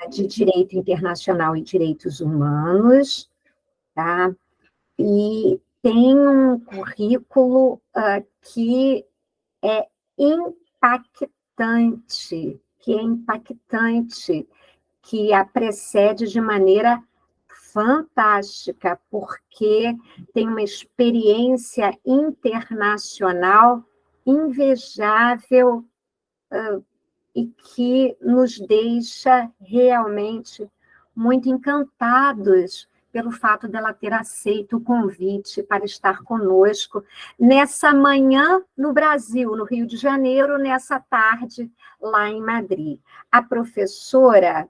de Direito Internacional e Direitos Humanos, tá? E tem um currículo que é impactante, que a precede de maneira fantástica, porque tem uma experiência internacional invejável e que nos deixa realmente muito encantados pelo fato dela ter aceito o convite para estar conosco nessa manhã no Brasil, no Rio de Janeiro, nessa tarde lá em Madrid. A professora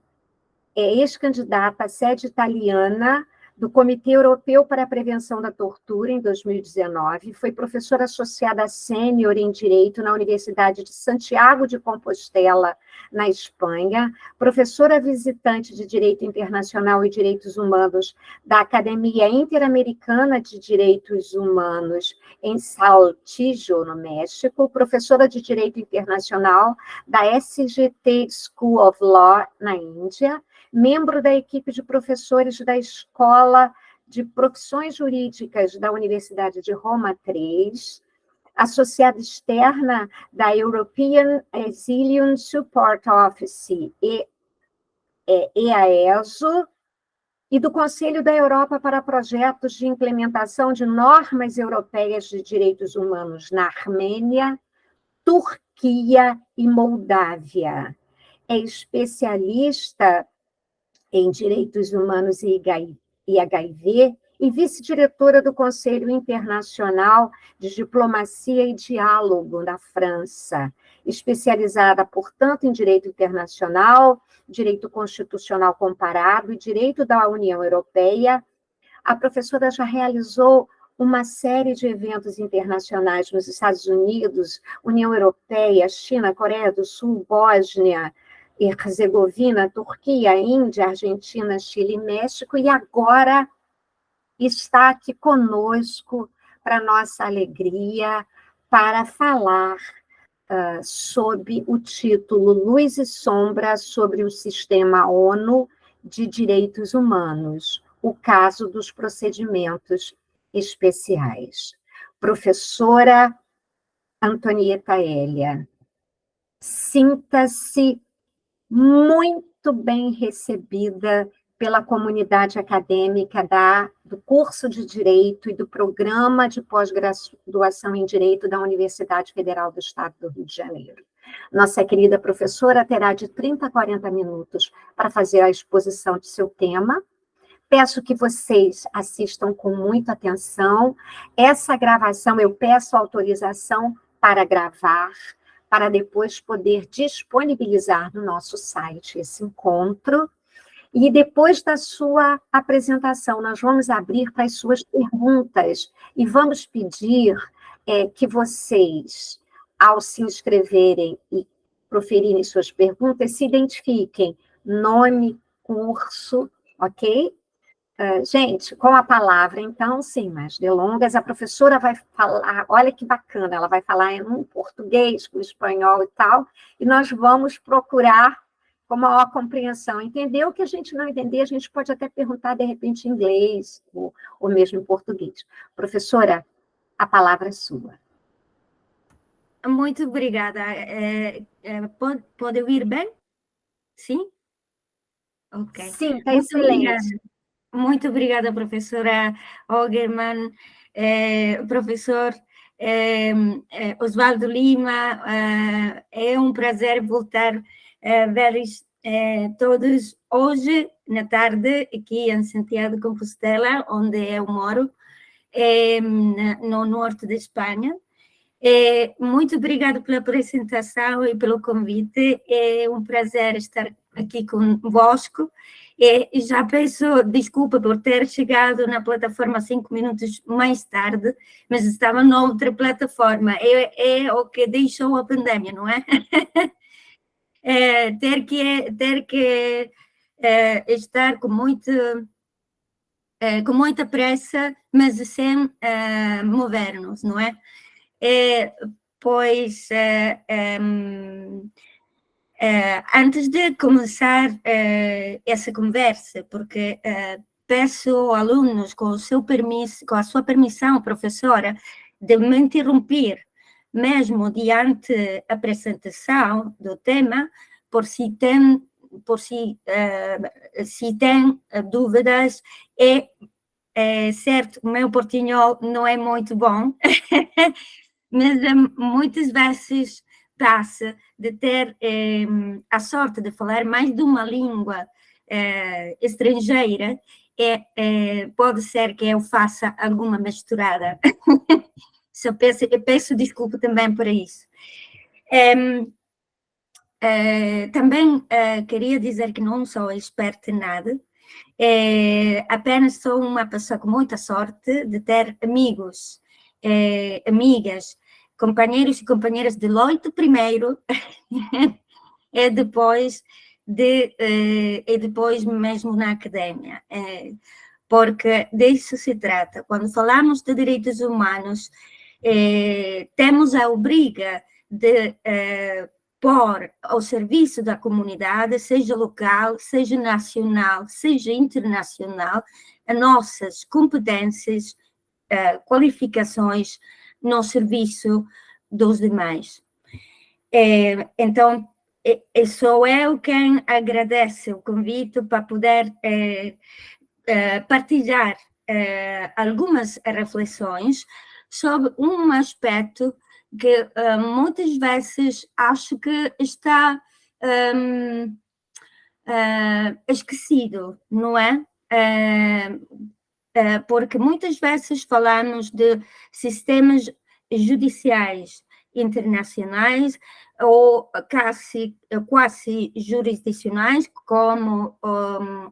é ex-candidata à sede italiana do Comitê Europeu para a Prevenção da Tortura, em 2019, foi professora associada sênior em Direito na Universidade de Santiago de Compostela, na Espanha, professora visitante de Direito Internacional e Direitos Humanos da Academia Interamericana de Direitos Humanos em Saltillo, no México, professora de Direito Internacional da SGT School of Law, na Índia, membro da equipe de professores da Escola de Profissões Jurídicas da Universidade de Roma III, associada externa da European Asylum Support Office, EASO, e do Conselho da Europa para projetos de implementação de normas europeias de direitos humanos na Armênia, Turquia e Moldávia. É especialista em Direitos Humanos e HIV, e vice-diretora do Conselho Internacional de Diplomacia e Diálogo da França, especializada, portanto, em Direito Internacional, Direito Constitucional Comparado e Direito da União Europeia. A professora já realizou uma série de eventos internacionais nos Estados Unidos, União Europeia, China, Coreia do Sul, Bósnia, Herzegovina, Turquia, Índia, Argentina, Chile e México, e agora está aqui conosco, para nossa alegria, para falar sob o título Luz e Sombra sobre o Sistema ONU de Direitos Humanos, o caso dos procedimentos especiais. Professora Antonieta Hélia, sinta-se muito bem recebida pela comunidade acadêmica do curso de Direito e do programa de pós-graduação em Direito da Universidade Federal do Estado do Rio de Janeiro. Nossa querida professora terá de 30 a 40 minutos para fazer a exposição de seu tema. Peço que vocês assistam com muita atenção. Essa gravação, eu peço autorização para gravar, para depois poder disponibilizar no nosso site esse encontro. E depois da sua apresentação, nós vamos abrir para as suas perguntas e vamos pedir que vocês, ao se inscreverem e proferirem suas perguntas, se identifiquem, nome, curso, ok? Gente, com a palavra, então, sem mais delongas, a professora vai falar, olha que bacana, ela vai falar em português, com espanhol e tal, e nós vamos procurar com maior compreensão. Entender o que a gente não entender, a gente pode até perguntar, de repente, em inglês, ou mesmo em português. Professora, a palavra é sua. Muito obrigada. Pode ouvir bem? Sim? Ok. Sim, está excelente. Muito obrigada, professora Ogerman, professor Osvaldo Lima. É um prazer voltar a ver todos hoje, na tarde, aqui em Santiago de Compostela, onde eu moro, no norte da Espanha. Muito obrigada pela apresentação e pelo convite. É um prazer estar aqui convosco. E já peço desculpa por ter chegado na plataforma 5 minutos mais tarde, mas estava noutra plataforma. É o que deixou a pandemia, não é? Ter que estar com muita pressa, mas sem mover-nos, não é? Pois Antes de começar essa conversa, porque peço aos alunos, com o seu permisso, com a sua permissão, professora, de me interromper, mesmo diante a apresentação do tema, por se tem dúvidas. É certo, o meu portunhol não é muito bom, mas muitas vezes passa de ter a sorte de falar mais de uma língua estrangeira, pode ser que eu faça alguma misturada. Eu peço desculpa também por isso. Também queria dizer que não sou experta em nada, apenas sou uma pessoa com muita sorte de ter amigos, amigas, companheiros e companheiras de Deloitte primeiro, e depois mesmo na academia, porque disso se trata. Quando falamos de direitos humanos, temos a obriga de pôr ao serviço da comunidade, seja local, seja nacional, seja internacional, as nossas competências, qualificações no serviço dos demais. Então, sou eu quem agradece o convite para poder partilhar algumas reflexões sobre um aspecto que muitas vezes acho que está esquecido, não é? Porque muitas vezes falamos de sistemas judiciais internacionais ou quase jurisdicionais, como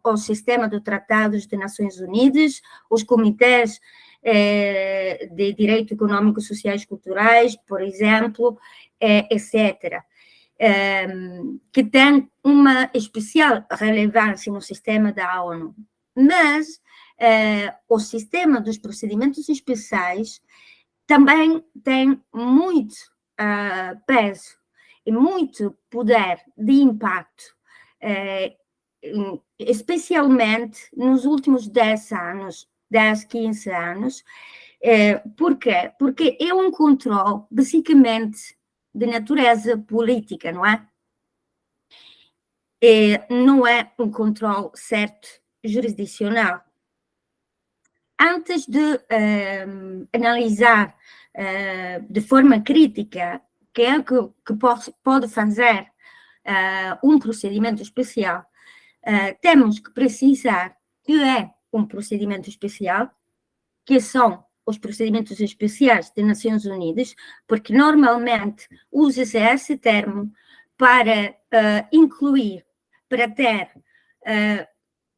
o sistema dos Tratados das Nações Unidas, os comitês de direito econômico, sociais e culturais, por exemplo, etc., que tem uma especial relevância no sistema da ONU. Mas o sistema dos procedimentos especiais também tem muito peso e muito poder de impacto, especialmente nos últimos 10 anos, 10, 15 anos. Por quê? Porque é um controle, basicamente, de natureza política, não é? Não é um controle certo jurisdicional. Antes de analisar de forma crítica o que é que pode fazer um procedimento especial, temos que precisar que é um procedimento especial, que são os procedimentos especiais das Nações Unidas, porque normalmente usa-se esse termo para incluir, para ter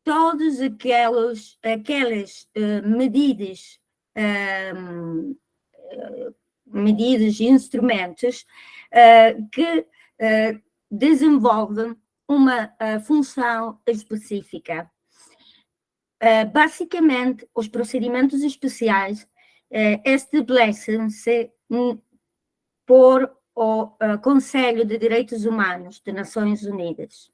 todas aquelas medidas e instrumentos que desenvolvem uma função específica. Basicamente, os procedimentos especiais estabelecem-se por o Conselho de Direitos Humanos das Nações Unidas.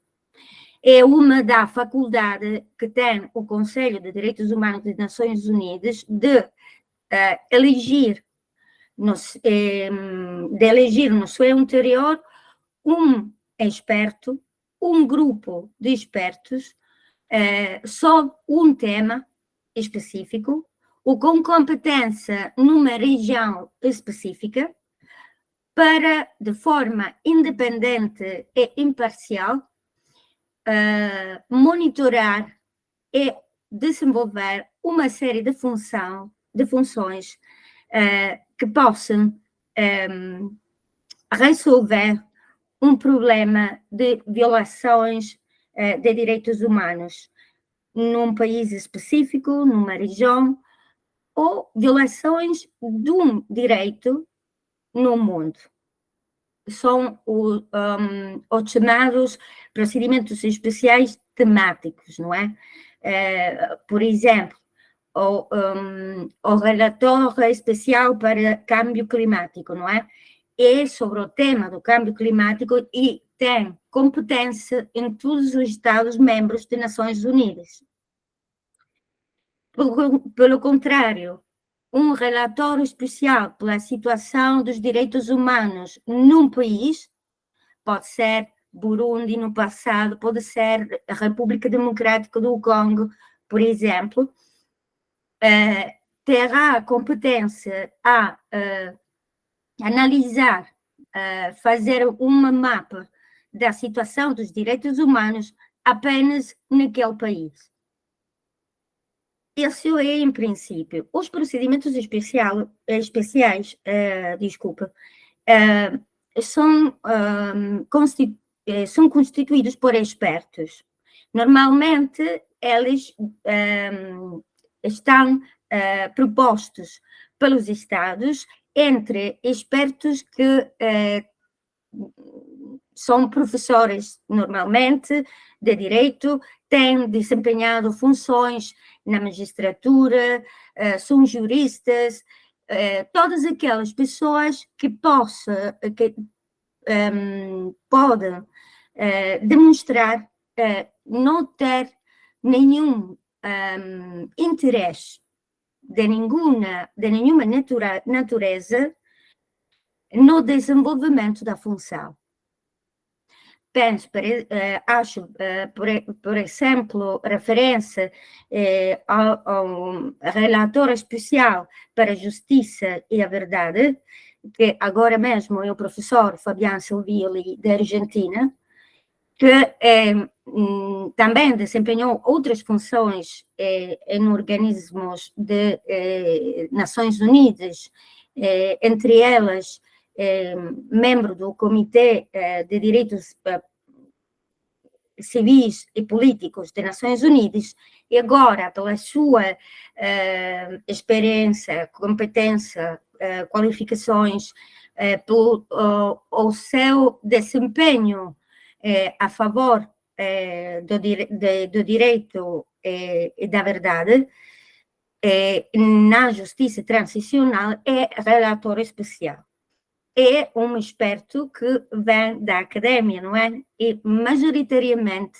É uma da faculdade que tem o Conselho de Direitos Humanos das Nações Unidas de elegir no seu interior um experto, um grupo de expertos sobre um tema específico ou com competência numa região específica para, de forma independente e imparcial, monitorar e desenvolver uma série de funções que possam resolver um problema de violações de direitos humanos num país específico, numa região, ou violações de um direito no mundo. São os chamados procedimentos especiais temáticos, não é? Por exemplo, o relatório especial para câmbio climático, não é? É sobre o tema do câmbio climático e tem competência em todos os Estados-membros das Nações Unidas. Pelo contrário, um relatório especial pela situação dos direitos humanos num país, pode ser Burundi no passado, pode ser a República Democrática do Congo, por exemplo, terá a competência a analisar, fazer uma mapa da situação dos direitos humanos apenas naquele país. Esse é, em princípio, os procedimentos especiais, são constituídos por expertos. Normalmente, eles estão propostos pelos Estados entre expertos que são professores, normalmente, de direito, têm desempenhado funções na magistratura, são juristas, todas aquelas pessoas que podem demonstrar não ter nenhum interesse de nenhuma natureza no desenvolvimento da função. Acho, por exemplo, referência ao relator especial para a Justiça e a Verdade, que agora mesmo é o professor Fabián Silvilli, da Argentina, que também desempenhou outras funções em organismos de Nações Unidas, entre elas membro do Comitê de Direitos Civis e Políticos das Nações Unidas, e agora, pela sua experiência, competência, qualificações, pelo seu desempenho a favor do direito e da verdade, na justiça transicional, é relator especial. É um experto que vem da academia, não é? E, majoritariamente,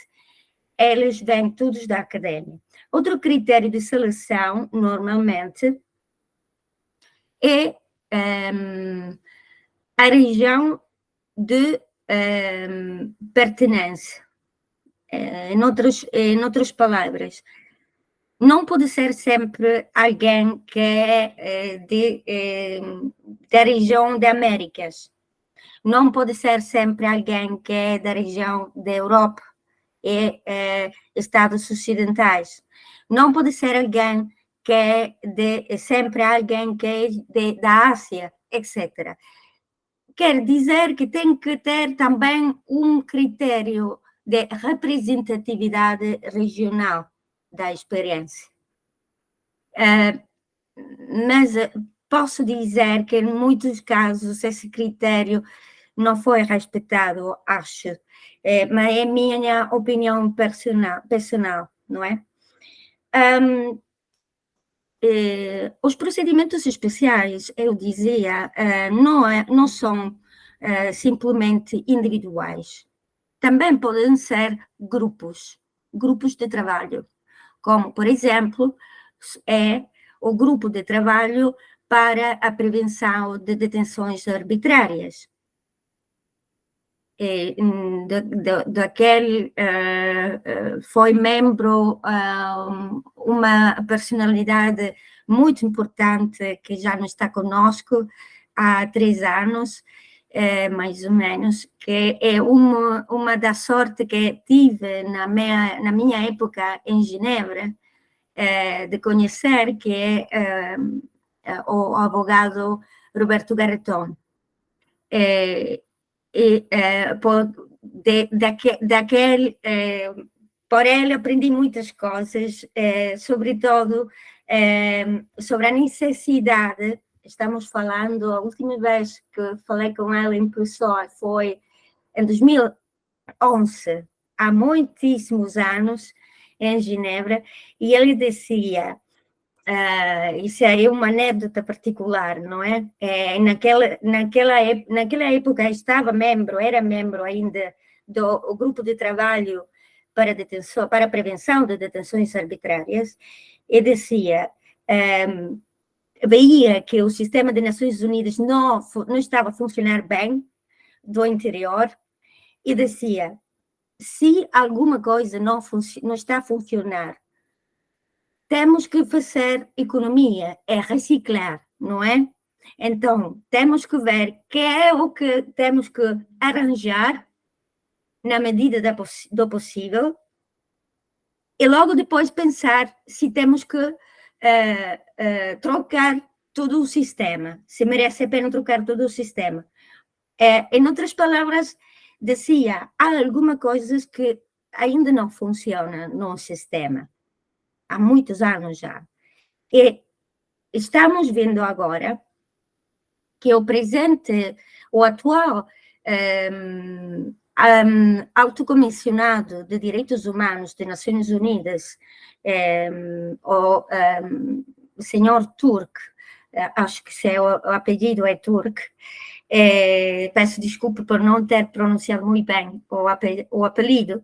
eles vêm todos da academia. Outro critério de seleção, normalmente, é a região de pertenência. Em outras palavras, não pode ser sempre alguém que é da região das Américas. Não pode ser sempre alguém que é da região da Europa e Estados Ocidentais. Não pode ser alguém que é sempre alguém que é da Ásia, etc. Quer dizer que tem que ter também um critério de representatividade regional da experiência. Mas posso dizer que, em muitos casos, esse critério não foi respeitado, acho. Mas é minha opinião personal, não é? Os procedimentos especiais, eu dizia, não são simplesmente individuais. Também podem ser grupos de trabalho, como, por exemplo, é o grupo de trabalho para a prevenção de detenções arbitrárias. Daquele foi membro uma personalidade muito importante que já não está conosco há 3 anos, mais ou menos, que é uma da sorte que tive na minha época em Genebra, de conhecer, que é o advogado Roberto Garretón. Por ele aprendi muitas coisas, sobretudo sobre a necessidade. Estamos falando, a última vez que falei com ele em pessoa foi em 2011, há muitíssimos anos, em Genebra, e ele dizia, isso é uma anedota particular, não é? Naquela época era membro ainda do grupo de trabalho para a prevenção de detenções arbitrárias, e dizia, veia que o sistema das Nações Unidas não estava a funcionar bem do interior, e dizia, se alguma coisa não está a funcionar, temos que fazer economia, é reciclar, não é? Então, temos que ver que é o que temos que arranjar na medida do possível e logo depois pensar se temos que trocar todo o sistema, se merece a pena trocar todo o sistema. Em outras palavras, dizia, há algumas coisas que ainda não funcionam no sistema, há muitos anos já. E estamos vendo agora que o atual autocomissionado de Direitos Humanos das Nações Unidas, o senhor Turk, acho que o apelido é Turk, peço desculpa por não ter pronunciado muito bem o apelido,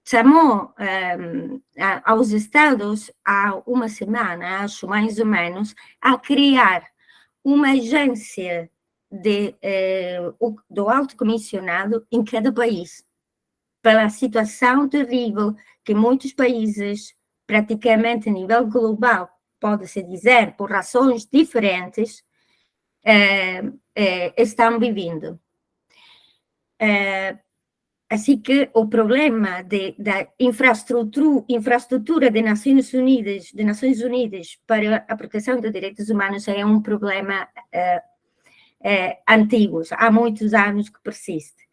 chamou aos Estados há uma semana, acho mais ou menos, a criar uma agência do alto comissionado em cada país, pela situação terrível que muitos países, praticamente a nível global, pode-se dizer, por razões diferentes, estão vivendo. Assim que o problema da infraestrutura das Nações Unidas para a proteção dos direitos humanos é um problema antigo, há muitos anos que persiste.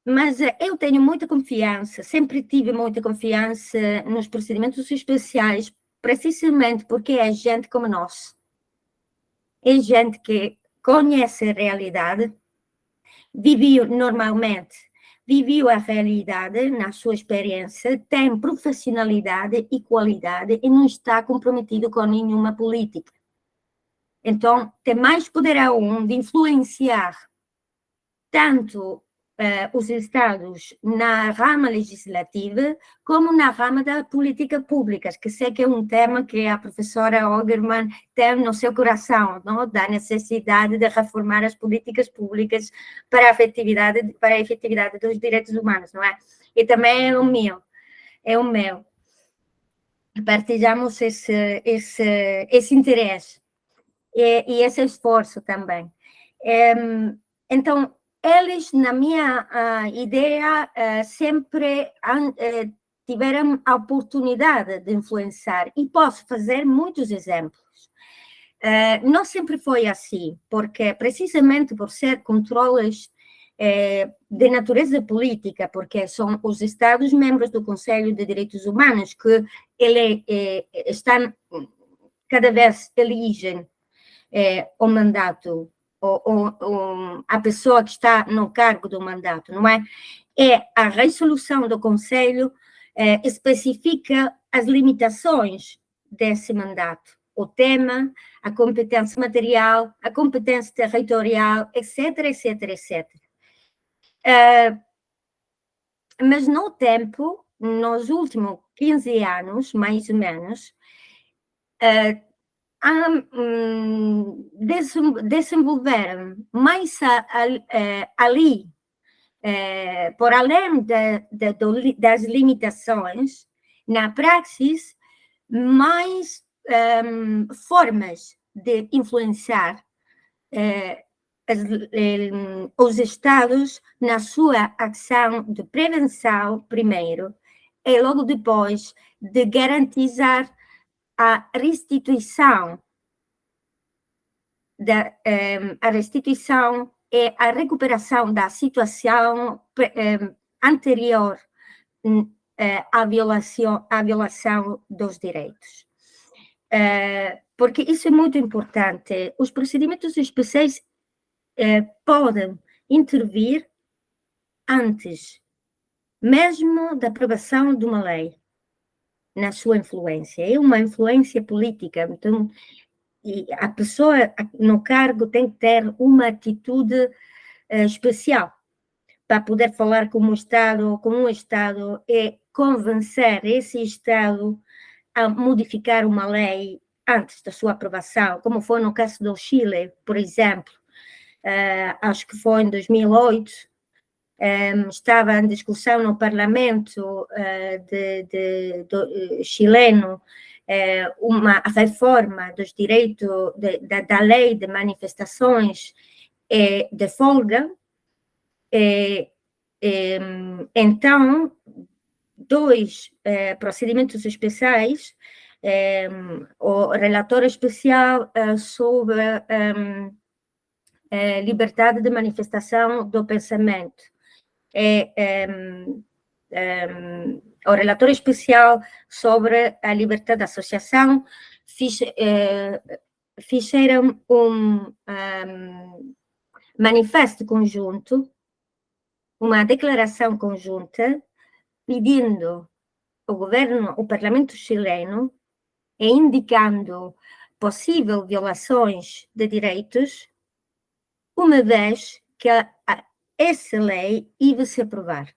Mas eu tenho muita confiança, sempre tive muita confiança nos procedimentos especiais, precisamente porque é gente como nós. É gente que conhece a realidade, viveu a realidade na sua experiência, tem profissionalidade e qualidade e não está comprometido com nenhuma política. Então, tem mais poder de influenciar tanto os Estados na rama legislativa como na rama da política pública, que sei que é um tema que a professora Ogerman tem no seu coração, não? Da necessidade de reformar as políticas públicas para a efetividade dos direitos humanos, não é? E também é o meu. Partilhamos esse interesse e esse esforço também. Então, eles, na minha ideia, sempre tiveram a oportunidade de influenciar, e posso fazer muitos exemplos. Não sempre foi assim, porque precisamente por ser controles de natureza política, porque são os Estados-membros do Conselho de Direitos Humanos que estão, cada vez elegem o mandato, ou a pessoa que está no cargo do mandato, não é? A resolução do Conselho especifica as limitações desse mandato, o tema, a competência material, a competência territorial, etc, etc, etc. Mas no tempo, nos últimos 15 anos, mais ou menos, desenvolveram mais ali, por além das limitações, na praxis, mais formas de influenciar os Estados na sua ação de prevenção, primeiro, e logo depois de garantizar a restituição e a recuperação da situação anterior à violação dos direitos. Porque isso é muito importante. Os procedimentos especiais podem intervir antes mesmo da aprovação de uma lei, na sua influência. É uma influência política. Então, a pessoa no cargo tem que ter uma atitude especial para poder falar com o Estado e convencer esse Estado a modificar uma lei antes da sua aprovação, como foi no caso do Chile, por exemplo. Acho que foi em 2008, estava em discussão no Parlamento chileno uma reforma dos direitos da lei de manifestações de folga. Então, dois procedimentos especiais, o relator especial sobre liberdade de manifestação do pensamento, o relator especial sobre a liberdade de associação fizeram um manifesto conjunto, uma declaração conjunta, pedindo ao governo, ao parlamento chileno, e indicando possíveis violações de direitos, uma vez que essa lei ia se aprovar.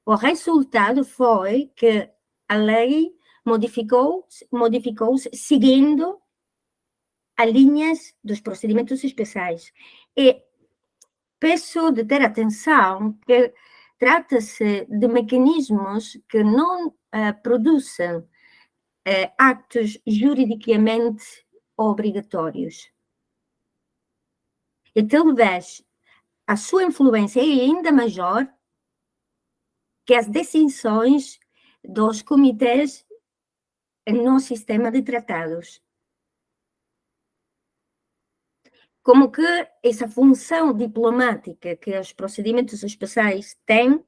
O resultado foi que a lei modificou-se seguindo as linhas dos procedimentos especiais. E peço de ter atenção que trata-se de mecanismos que não produzem atos juridicamente obrigatórios. E talvez a sua influência é ainda maior que as decisões dos comitês no sistema de tratados. Como que essa função diplomática que os procedimentos especiais têm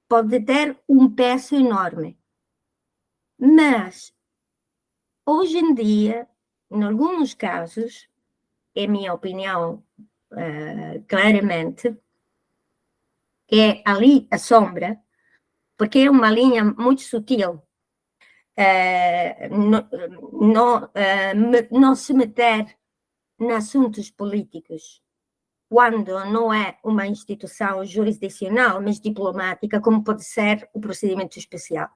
pode ter um peso enorme. Mas, hoje em dia, em alguns casos, é minha opinião, claramente, é ali a sombra, porque é uma linha muito sutil. Não se meter em assuntos políticos, quando não é uma instituição jurisdicional, mas diplomática, como pode ser o procedimento especial.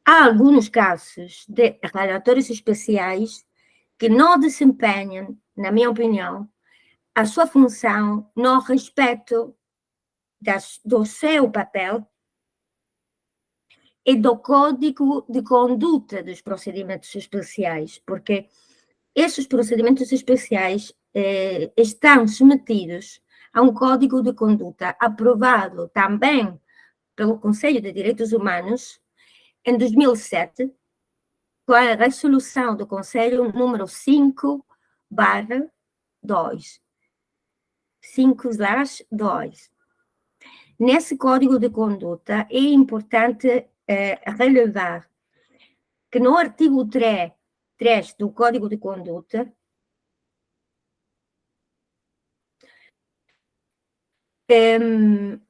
Há alguns casos de relatores especiais que não desempenham, na minha opinião, a sua função no respeito do seu papel e do código de conduta dos procedimentos especiais, porque esses procedimentos especiais estão submetidos a um código de conduta aprovado também pelo Conselho de Direitos Humanos em 2007, com a resolução do Conselho número 5/2. 5/2. Nesse código de conduta é importante relevar que no artigo 3 do Código de Conduta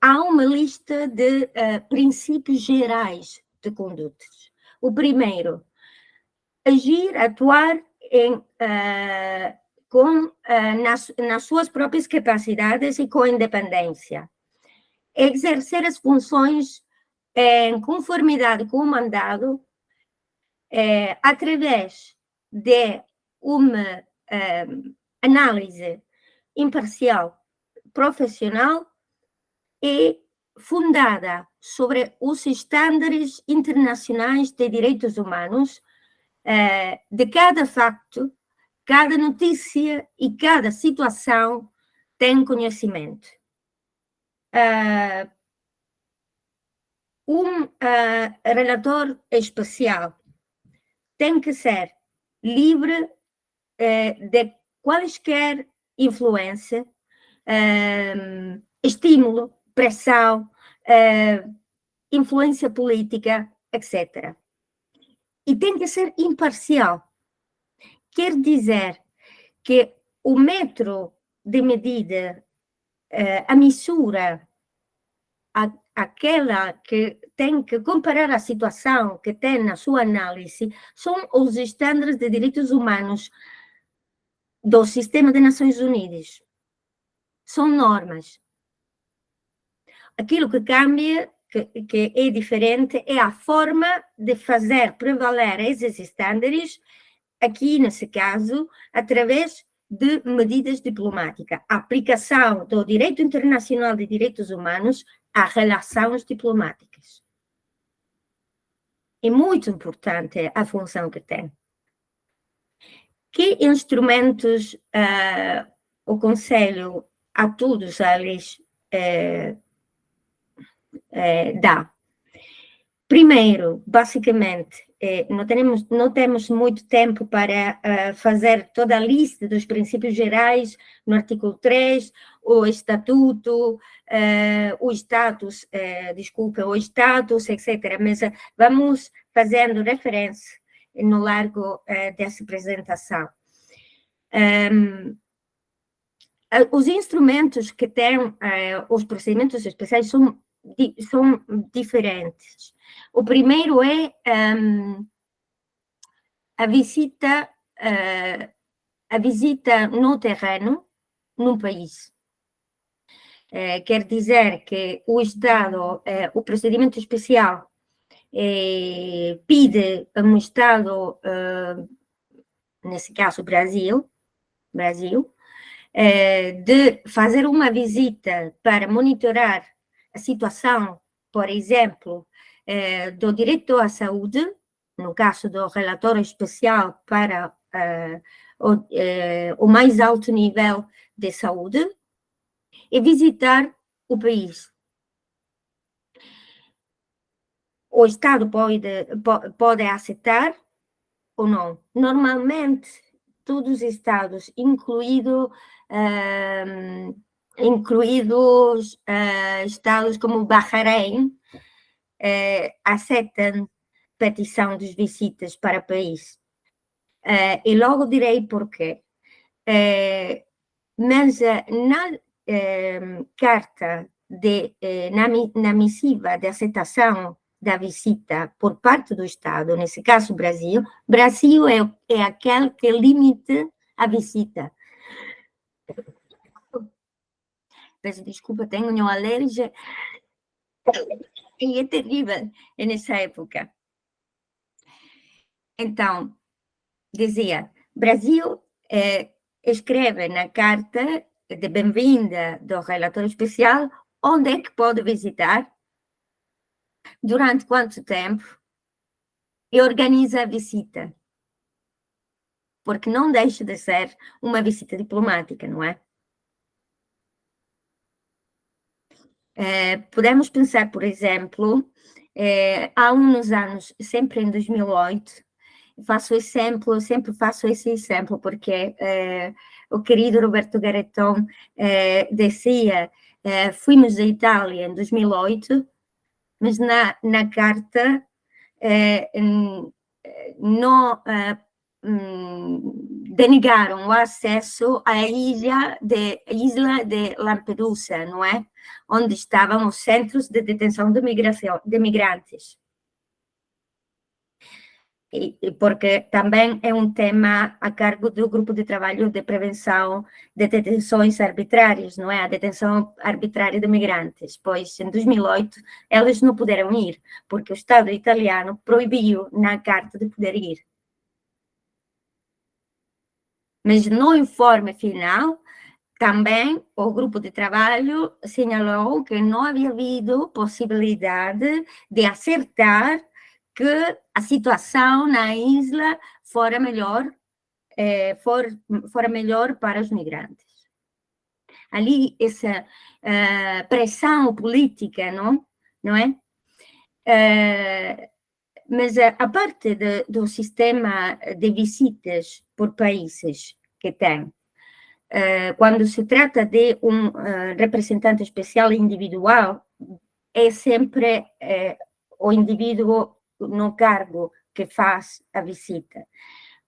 há uma lista de princípios gerais de condutas. O primeiro, agir, atuar nas suas próprias capacidades e com independência. Exercer as funções em conformidade com o mandado através de uma análise imparcial, profissional e fundada sobre os estándares internacionais de direitos humanos, de cada facto, cada notícia e cada situação tem conhecimento. Relator especial tem que ser livre de quaisquer influência, estímulo, pressão, influência política, etc. E tem que ser imparcial. Quer dizer que o metro de medida, a mensura aquela que tem que comparar a situação que tem na sua análise são os estándares de direitos humanos do sistema das Nações Unidas. São normas. Aquilo que cambia, que é diferente, é a forma de fazer prevaler esses estándares, aqui nesse caso, através de medidas diplomáticas. A aplicação do direito internacional de direitos humanos a relações diplomáticas. É muito importante a função que tem. Que instrumentos o Conselho a todos eles dá? Primeiro, basicamente, não temos muito tempo para fazer toda a lista dos princípios gerais no artigo 3, o estatuto, o status, etc. Mas vamos fazendo referência no largo dessa apresentação. Os instrumentos que têm os procedimentos especiais são diferentes. O primeiro é a visita no terreno, num país. Quer dizer que o Estado, o procedimento especial, pide a um Estado, nesse caso Brasil, de fazer uma visita para monitorar a situação, por exemplo, do direito à saúde, no caso do relatório especial para o mais alto nível de saúde, e visitar o país. O Estado pode aceitar ou não. Normalmente, todos os Estados, incluídos Estados como Bahrein, aceitam petição de visitas para o país. E logo direi porquê. Mas na carta, na missiva de aceitação da visita por parte do Estado, nesse caso Brasil é aquele que limita a visita. Peço desculpa, tenho uma alergia e é terrível nessa época. Então, dizia, Brasil escreve na carta de bem-vinda do relatório especial onde é que pode visitar, durante quanto tempo, e organiza a visita. Porque não deixa de ser uma visita diplomática, não é? Podemos pensar, por exemplo, há uns anos, sempre em 2008, sempre faço esse exemplo, porque o querido Roberto Garretton dizia, fomos à Itália em 2008, mas na carta não denegaram o acesso à isla de Lampedusa, não é? Onde estavam os centros de detenção de migrantes. Porque também é um tema a cargo do Grupo de Trabalho de Prevenção de Detenções Arbitrárias, não é? A detenção arbitrária de migrantes, pois em 2008 eles não puderam ir, porque o Estado italiano proibiu na carta de poder ir. Mas no informe final, também o Grupo de Trabalho señalou que não havia havido possibilidade de acertar que a situação na isla fora melhor para os migrantes. Ali, essa pressão política, não é? Mas a parte do sistema de visitas por países que tem, quando se trata de um representante especial individual, é sempre o indivíduo no cargo que faz a visita.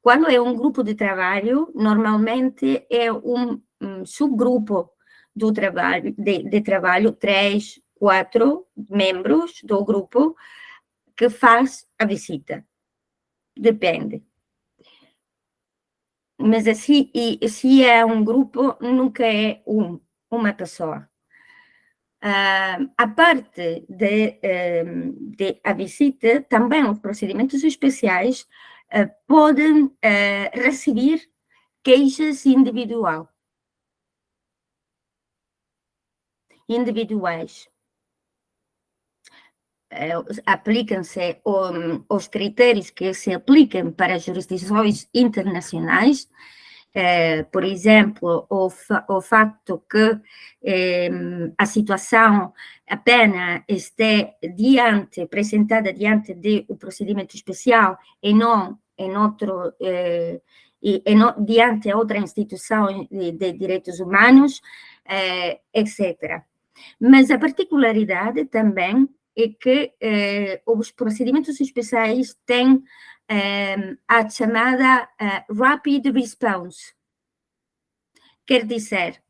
Quando é um grupo de trabalho, normalmente é um subgrupo do trabalho, de trabalho, 3, 4 membros do grupo que faz a visita. Depende. Mas assim, se é um grupo, nunca é uma pessoa. A parte de a visita, também os procedimentos especiais podem receber queixas individuais. Aplicam-se os critérios que se aplicam para jurisdições internacionais, por exemplo, o facto que a situação, a pena esteja apresentada diante do procedimento especial e não em outro, diante outra instituição de direitos humanos, etc. Mas a particularidade também é que os procedimentos especiais têm a chamada rapid response. Quer dizer,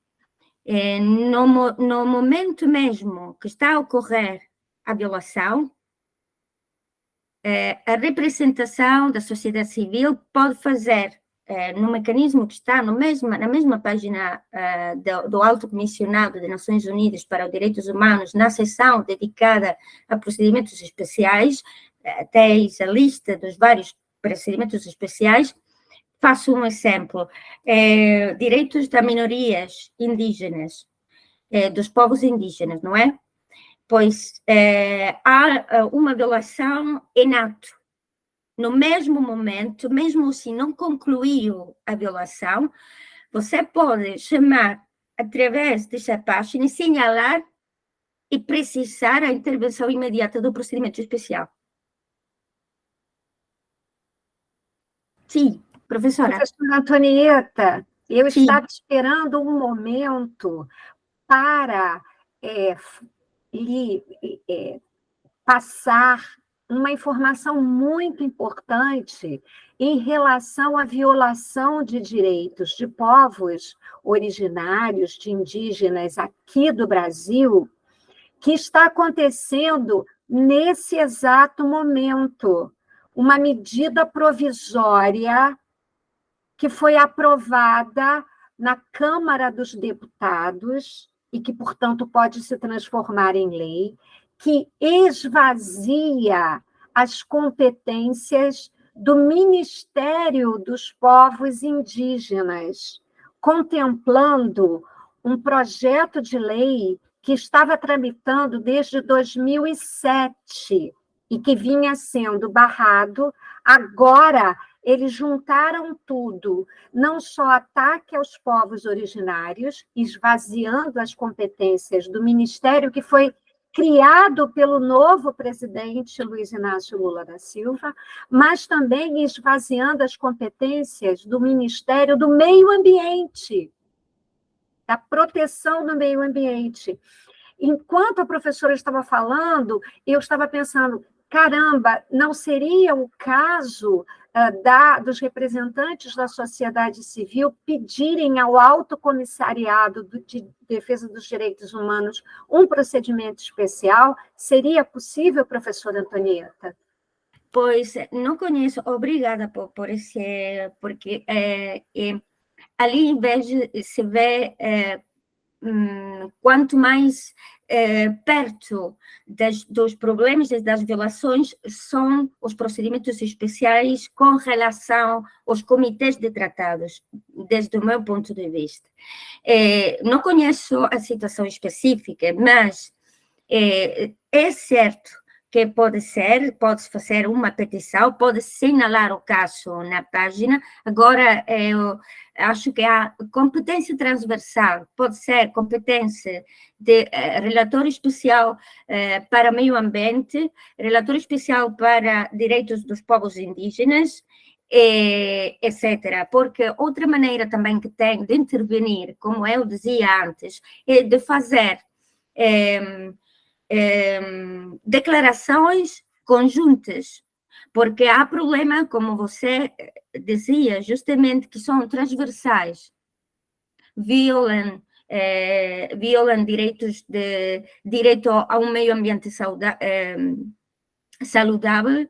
no momento mesmo que está a ocorrer a violação, a representação da sociedade civil pode fazer, no mecanismo que está na mesma página do Alto Comissionado das Nações Unidas para os Direitos Humanos, na seção dedicada a procedimentos especiais, tens a lista dos vários procedimentos especiais. Faço um exemplo: direitos das minorias indígenas, dos povos indígenas, não é? Pois há uma violação em ato. No mesmo momento, mesmo se não concluiu a violação, você pode chamar através dessa página e sinyalar e precisar a intervenção imediata do procedimento especial. Sim, professora. Professora Antonieta, eu estava esperando um momento para lhe passar uma informação muito importante em relação à violação de direitos de povos originários, de indígenas aqui do Brasil, que está acontecendo nesse exato momento. Uma medida provisória que foi aprovada na Câmara dos Deputados e que, portanto, pode se transformar em lei, que esvazia as competências do Ministério dos Povos Indígenas, contemplando um projeto de lei que estava tramitando desde 2007 e que vinha sendo barrado. Agora, eles juntaram tudo, não só ataque aos povos originários, esvaziando as competências do Ministério que foi criado pelo novo presidente Luiz Inácio Lula da Silva, mas também esvaziando as competências do Ministério do Meio Ambiente, da proteção do meio ambiente. Enquanto a professora estava falando, eu estava pensando, caramba, não seria o caso dos representantes da sociedade civil pedirem ao Alto Comissariado de Defesa dos Direitos Humanos um procedimento especial? Seria possível, professora Antonieta? Pois, não conheço, obrigada por esse, porque ali, em vez de se vê quanto mais perto dos problemas e das violações são os procedimentos especiais com relação aos comitês de tratados, desde o meu ponto de vista. Não conheço a situação específica, mas é certo que pode-se fazer uma petição, pode sinalar o caso na página. Agora, eu acho que a competência transversal pode ser competência de relator especial para meio ambiente, relator especial para direitos dos povos indígenas, etc. Porque outra maneira também que tem de intervenir, como eu dizia antes, é de fazer declarações conjuntas, porque há problema, como você dizia, justamente que são transversais, violam violam direito a um meio ambiente saludável,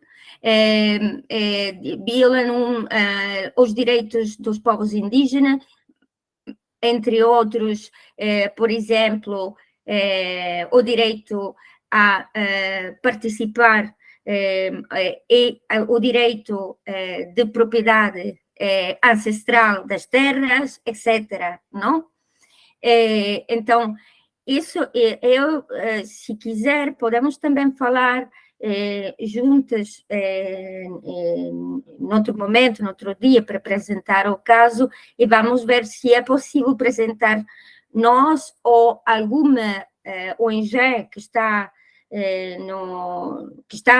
violam os direitos dos povos indígenas, entre outros, por exemplo, o direito a participar e o direito de propriedade ancestral das terras, etc., não? Então, isso, eu, se quiser, podemos também falar juntas, noutro momento, noutro dia, para apresentar o caso, e vamos ver se é possível apresentar nós ou alguma ONG que está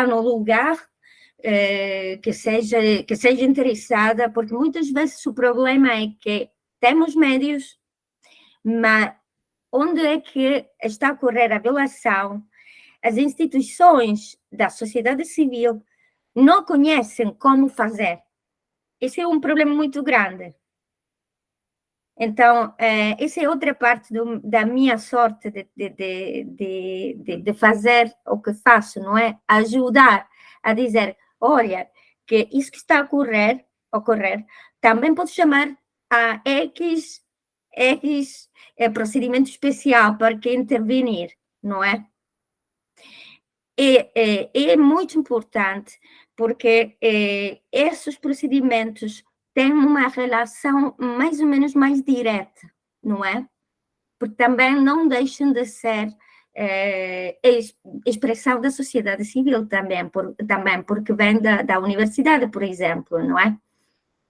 no lugar, que seja interessada, porque muitas vezes o problema é que temos médios, mas onde é que está a ocorrer a violação? As instituições da sociedade civil não conhecem como fazer. Esse é um problema muito grande. Então, essa é outra parte da minha sorte de fazer o que faço, não é? Ajudar a dizer, olha, que isso que está a ocorrer também pode chamar a X procedimento especial para que intervenir, não é? É muito importante porque esses procedimentos têm uma relação mais ou menos mais direta, não é? Porque também não deixam de ser expressão da sociedade civil também porque vem da universidade, por exemplo, não é?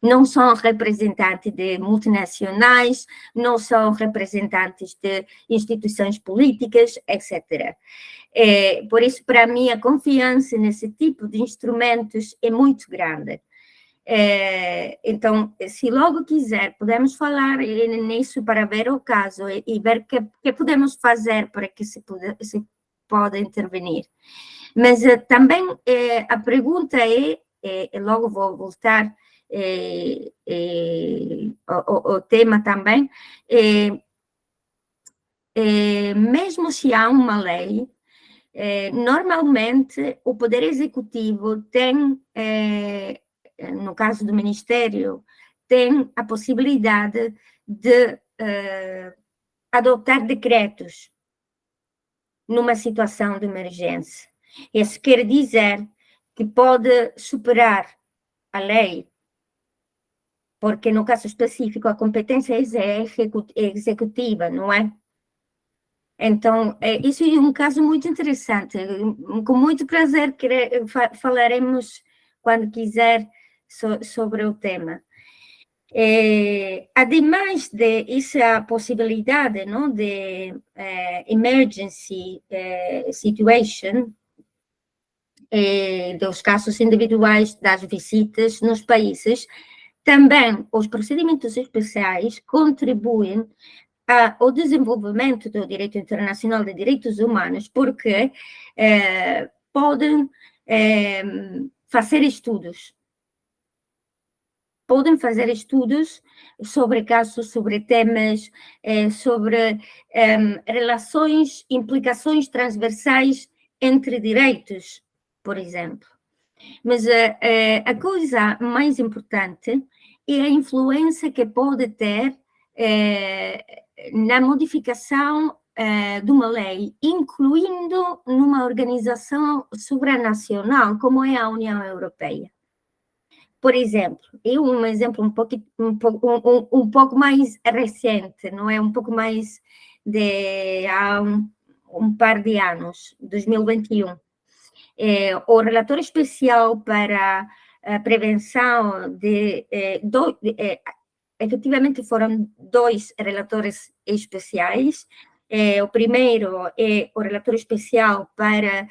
Não são representantes de multinacionais, não são representantes de instituições políticas, etc. Por isso, para mim, a confiança nesse tipo de instrumentos é muito grande. Então, se logo quiser, podemos falar nisso para ver o caso e ver o que podemos fazer para que se pode intervenir. Mas também a pergunta logo vou voltar o tema também, mesmo se há uma lei, normalmente o Poder Executivo tem, no caso do Ministério, tem a possibilidade de adotar decretos numa situação de emergência. Isso quer dizer que pode superar a lei, porque no caso específico a competência é executiva, não é? Então, isso é um caso muito interessante. Com muito prazer falaremos quando quiser sobre o tema. Ademais de essa possibilidade, não, de emergency situation, dos casos individuais das visitas nos países, também os procedimentos especiais contribuem ao desenvolvimento do direito internacional de direitos humanos, porque podem fazer estudos. Podem fazer estudos sobre casos, sobre temas, sobre relações, implicações transversais entre direitos, por exemplo. Mas a coisa mais importante é a influência que pode ter na modificação de uma lei, incluindo numa organização supranacional, como é a União Europeia. Por exemplo, um exemplo um pouco mais recente, não é? Um pouco mais há um par de anos, 2021. O relator especial para a prevenção efetivamente foram 2 relatores especiais. O primeiro é o relator especial para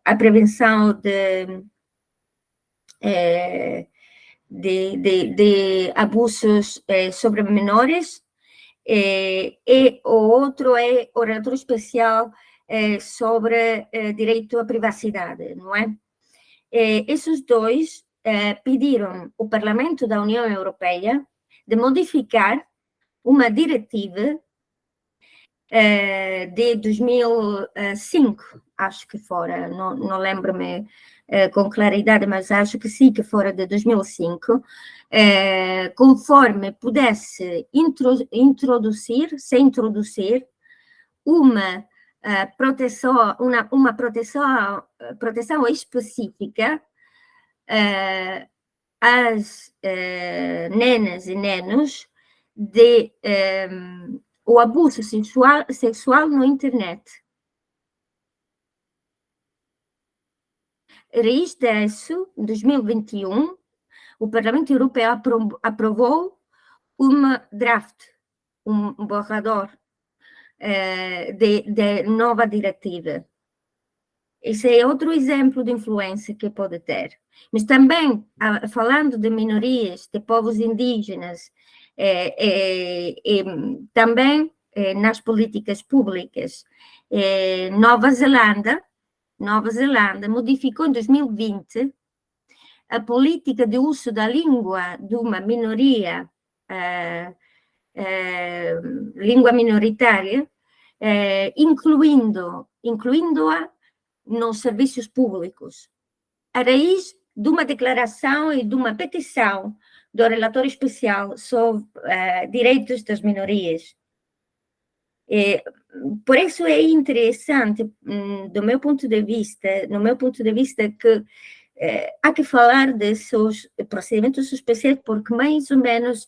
a prevenção de abusos sobre menores, e o outro é o relator especial sobre direito à privacidade, não é? Esses 2 pediram ao Parlamento da União Europeia de modificar uma diretiva de 2005, acho que fora, não lembro-me com claridade, mas acho que sim, que fora de 2005, conforme pudesse introduzir uma proteção, uma proteção específica às nenas e nenos de o abuso sexual na internet. Raiz disso, em 2021, o Parlamento Europeu aprovou uma draft, um borrador de nova diretiva. Esse é outro exemplo de influência que pode ter. Mas também, falando de minorias, de povos indígenas, também nas políticas públicas, Nova Zelândia modificou em 2020 a política de uso da língua de uma minoria, língua minoritária, incluindo-a nos serviços públicos, a raiz de uma declaração e de uma petição do relator especial sobre direitos das minorias. Por isso é interessante, no meu ponto de vista, que há que falar desses procedimentos especiais, porque mais ou menos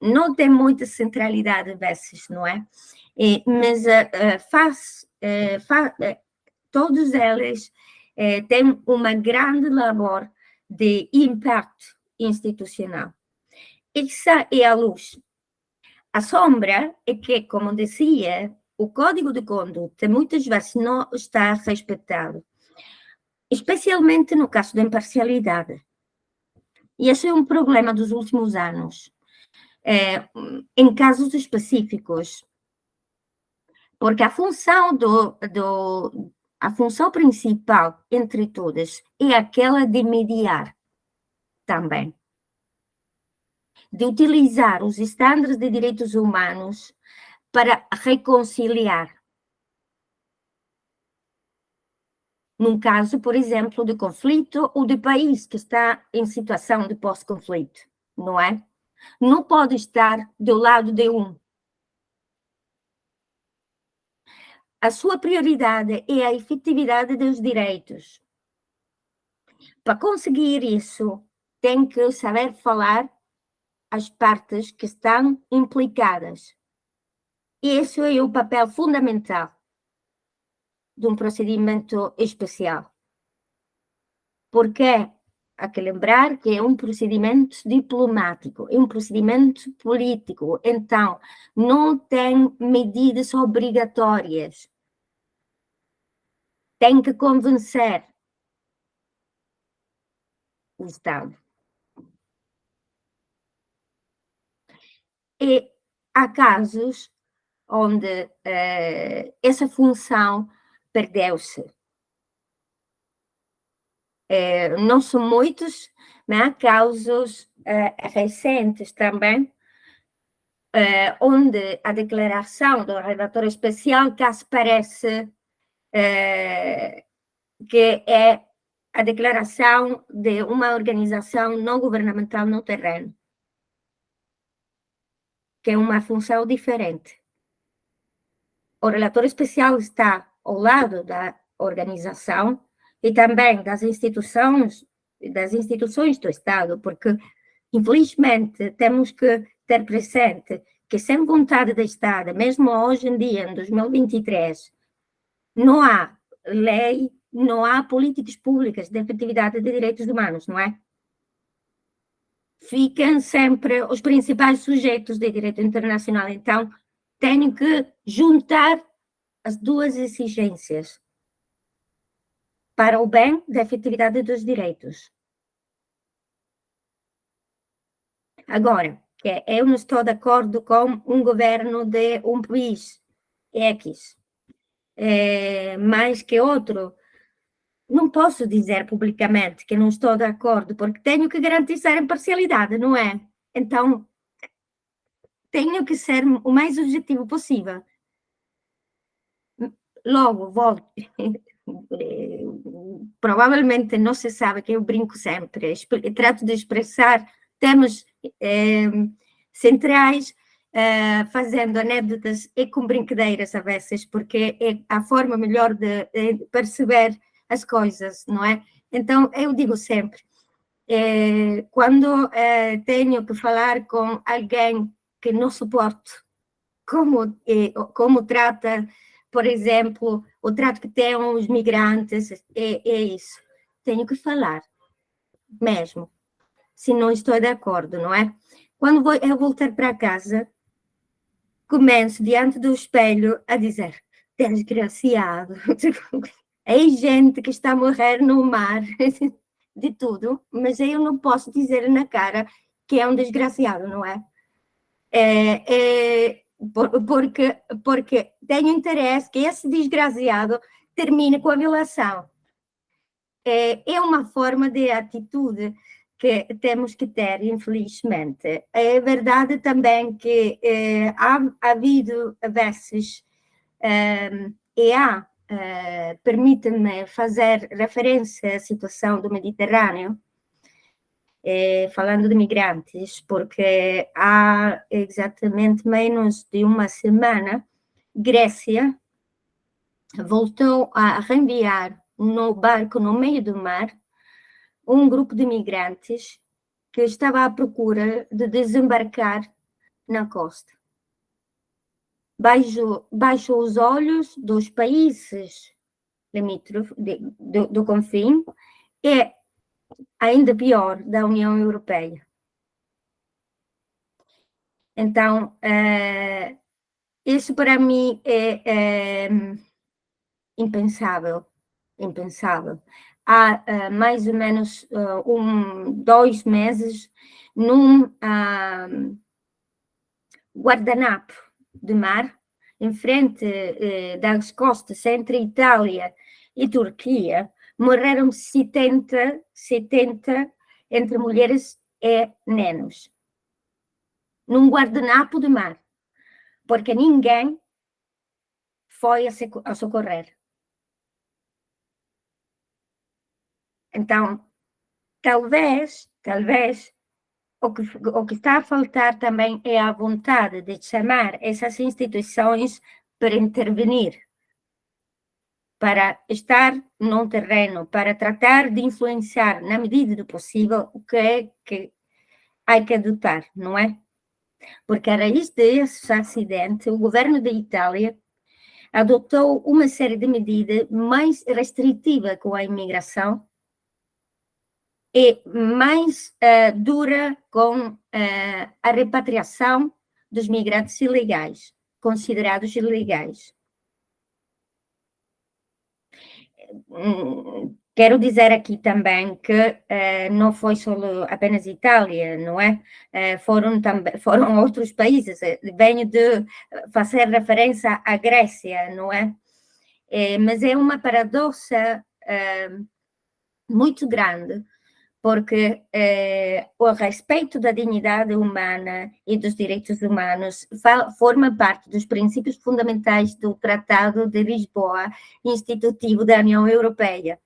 não tem muita centralidade às vezes, não é? Mas todos eles têm uma grande labor de impacto institucional. Essa é a luz. A sombra é que, como dizia, o código de conduta muitas vezes não está respeitado, especialmente no caso da imparcialidade. E esse é um problema dos últimos anos, em casos específicos, porque a função principal entre todas é aquela de mediar também, de utilizar os estándares de direitos humanos para reconciliar. Num caso, por exemplo, de conflito ou de país que está em situação de pós-conflito, não é? Não pode estar do lado de um. A sua prioridade é a efetividade dos direitos. Para conseguir isso, tem que saber falar as partes que estão implicadas. Esse é o papel fundamental de um procedimento especial. Porque há que lembrar que é um procedimento diplomático, é um procedimento político, então não tem medidas obrigatórias. Tem que convencer o Estado. E há casos onde essa função perdeu-se. Não são muitos, mas há casos recentes também, onde a declaração do relator especial caso parece que é a declaração de uma organização não governamental no terreno, que é uma função diferente. O relator especial está ao lado da organização e também das instituições do Estado, porque, infelizmente, temos que ter presente que, sem vontade do Estado, mesmo hoje em dia, em 2023, não há lei, não há políticas públicas de efetividade de direitos humanos, não é? Ficam sempre os principais sujeitos de direito internacional. Então, tenho que juntar as duas exigências para o bem da efetividade dos direitos. Agora, eu não estou de acordo com um governo de um país X, mais que outro. Não posso dizer publicamente que não estou de acordo, porque tenho que garantir a imparcialidade, não é? Então, tenho que ser o mais objetivo possível. Logo, volto. Provavelmente não se sabe que eu brinco sempre, trato de expressar temas centrais, fazendo anedotas e com brincadeiras a vezes, porque é a forma melhor de perceber as coisas, não é? Então, eu digo sempre, quando tenho que falar com alguém que não suporto, como trata, por exemplo, o trato que têm os migrantes, é isso. Tenho que falar, mesmo, se não estou de acordo, não é? Quando eu voltar para casa, começo diante do espelho a dizer, desgraciado, é gente que está a morrer no mar, de tudo, mas eu não posso dizer na cara que é um desgraciado, não é? Porque tenho interesse que esse desgraciado termine com a violação. É uma forma de atitude que temos que ter, infelizmente. É verdade também que há havido vezes, e há, permite-me fazer referência à situação do Mediterrâneo, falando de migrantes, porque há exatamente menos de uma semana, Grécia voltou a reenviar no barco no meio do mar um grupo de migrantes que estava à procura de desembarcar na costa. Baixo os olhos dos países limítrofes do confim, e ainda pior, da União Europeia. Então, isso para mim é impensável. Há mais ou menos 2 meses, num guardanapo de mar, em frente das costas entre Itália e Turquia, morreram 70 entre mulheres e nenos, num guardanapo de mar, porque ninguém foi a socorrer. Então, talvez, o que está a faltar também é a vontade de chamar essas instituições para intervenir, para estar num terreno, para tratar de influenciar, na medida do possível, o que é que há que adotar, não é? Porque a raiz desse acidente, o governo da Itália adotou uma série de medidas mais restritivas com a imigração e mais dura com a repatriação dos migrantes ilegais, considerados ilegais. Quero dizer aqui também que não foi só apenas Itália, não é? Foram outros países. Venho de fazer referência à Grécia, não é? Mas é uma paradoxa muito grande, porque o respeito da dignidade humana e dos direitos humanos forma parte dos princípios fundamentais do Tratado de Lisboa, institutivo da União Europeia.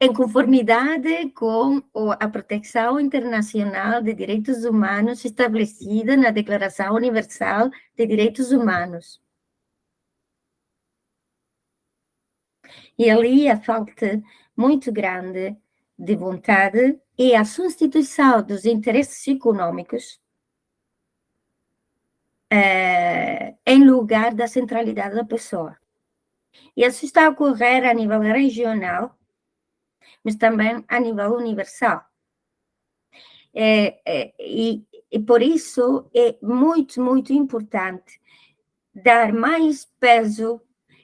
Em conformidade com a proteção internacional de direitos humanos estabelecida na Declaração Universal de Direitos Humanos. E ali a falta muito grande de vontade e a substituição dos interesses econômicos em lugar da centralidade da pessoa. E isso está a ocorrer a nível regional, mas também a nível universal. E por isso é muito, muito importante dar mais peso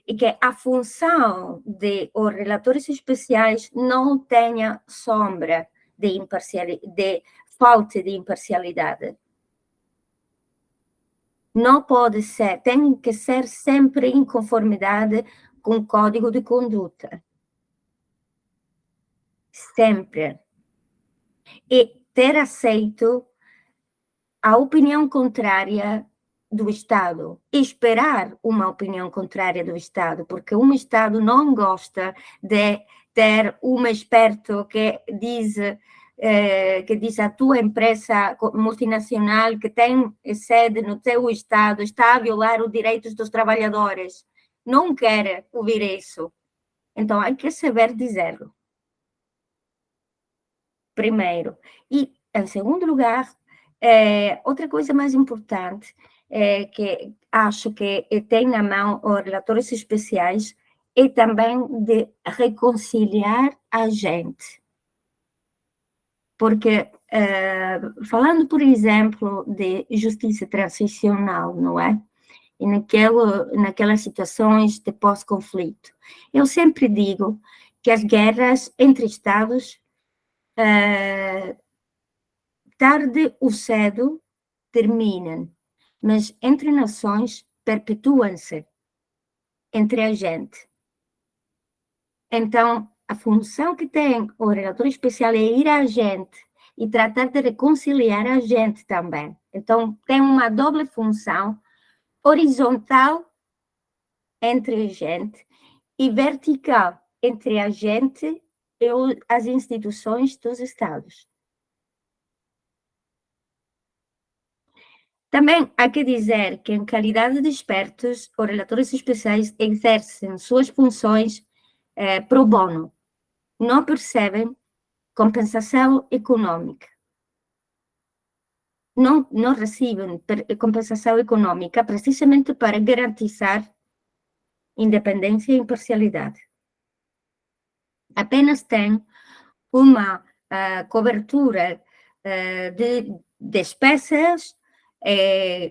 e que a função de os relatores especiais não tenha sombra de falta de imparcialidade. Não pode ser, tem que ser sempre em conformidade com o código de conduta. Sempre. E ter aceito a opinião contrária do Estado, e esperar uma opinião contrária do Estado, porque um Estado não gosta de ter um experto que diz a tua empresa multinacional que tem sede no teu Estado está a violar os direitos dos trabalhadores. Não quer ouvir isso. Então, há que saber dizê-lo. Primeiro. E, em segundo lugar, outra coisa mais importante que acho que tem na mão os relatores especiais é também de reconciliar a gente. Porque, falando, por exemplo, de justiça transicional, não é? E naquelas situações de pós-conflito, eu sempre digo que as guerras entre Estados, tarde ou cedo, terminam, mas entre nações perpetuam-se entre a gente. Então, a função que tem o relator especial é ir à gente e tratar de reconciliar a gente também. Então, tem uma doble função, horizontal entre a gente e vertical entre a gente e as instituições dos Estados. Também há que dizer que, em qualidade de expertos, os relatores especiais exercem suas funções pro bono. Não percebem compensação econômica. Não recebem compensação econômica precisamente para garantizar independência e imparcialidade. Apenas têm uma cobertura de despesas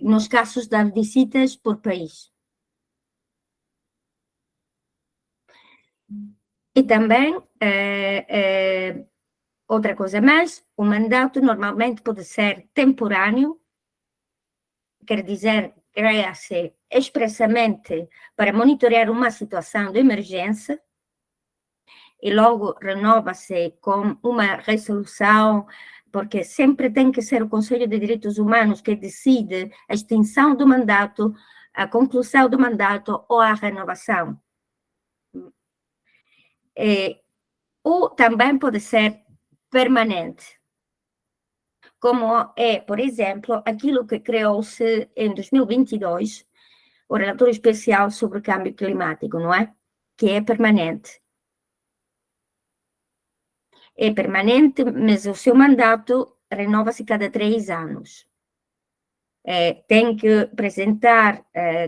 nos casos das visitas por país. E também, outra coisa mais, o mandato normalmente pode ser temporâneo, quer dizer, cria-se expressamente para monitorar uma situação de emergência e logo renova-se com uma resolução, porque sempre tem que ser o Conselho de Direitos Humanos que decide a extinção do mandato, a conclusão do mandato ou a renovação. Ou também pode ser permanente, como é, por exemplo, aquilo que criou-se em 2022, o relator especial sobre o câmbio climático, não é? Que é permanente. É permanente, mas o seu mandato renova-se cada 3 anos. Tem que apresentar,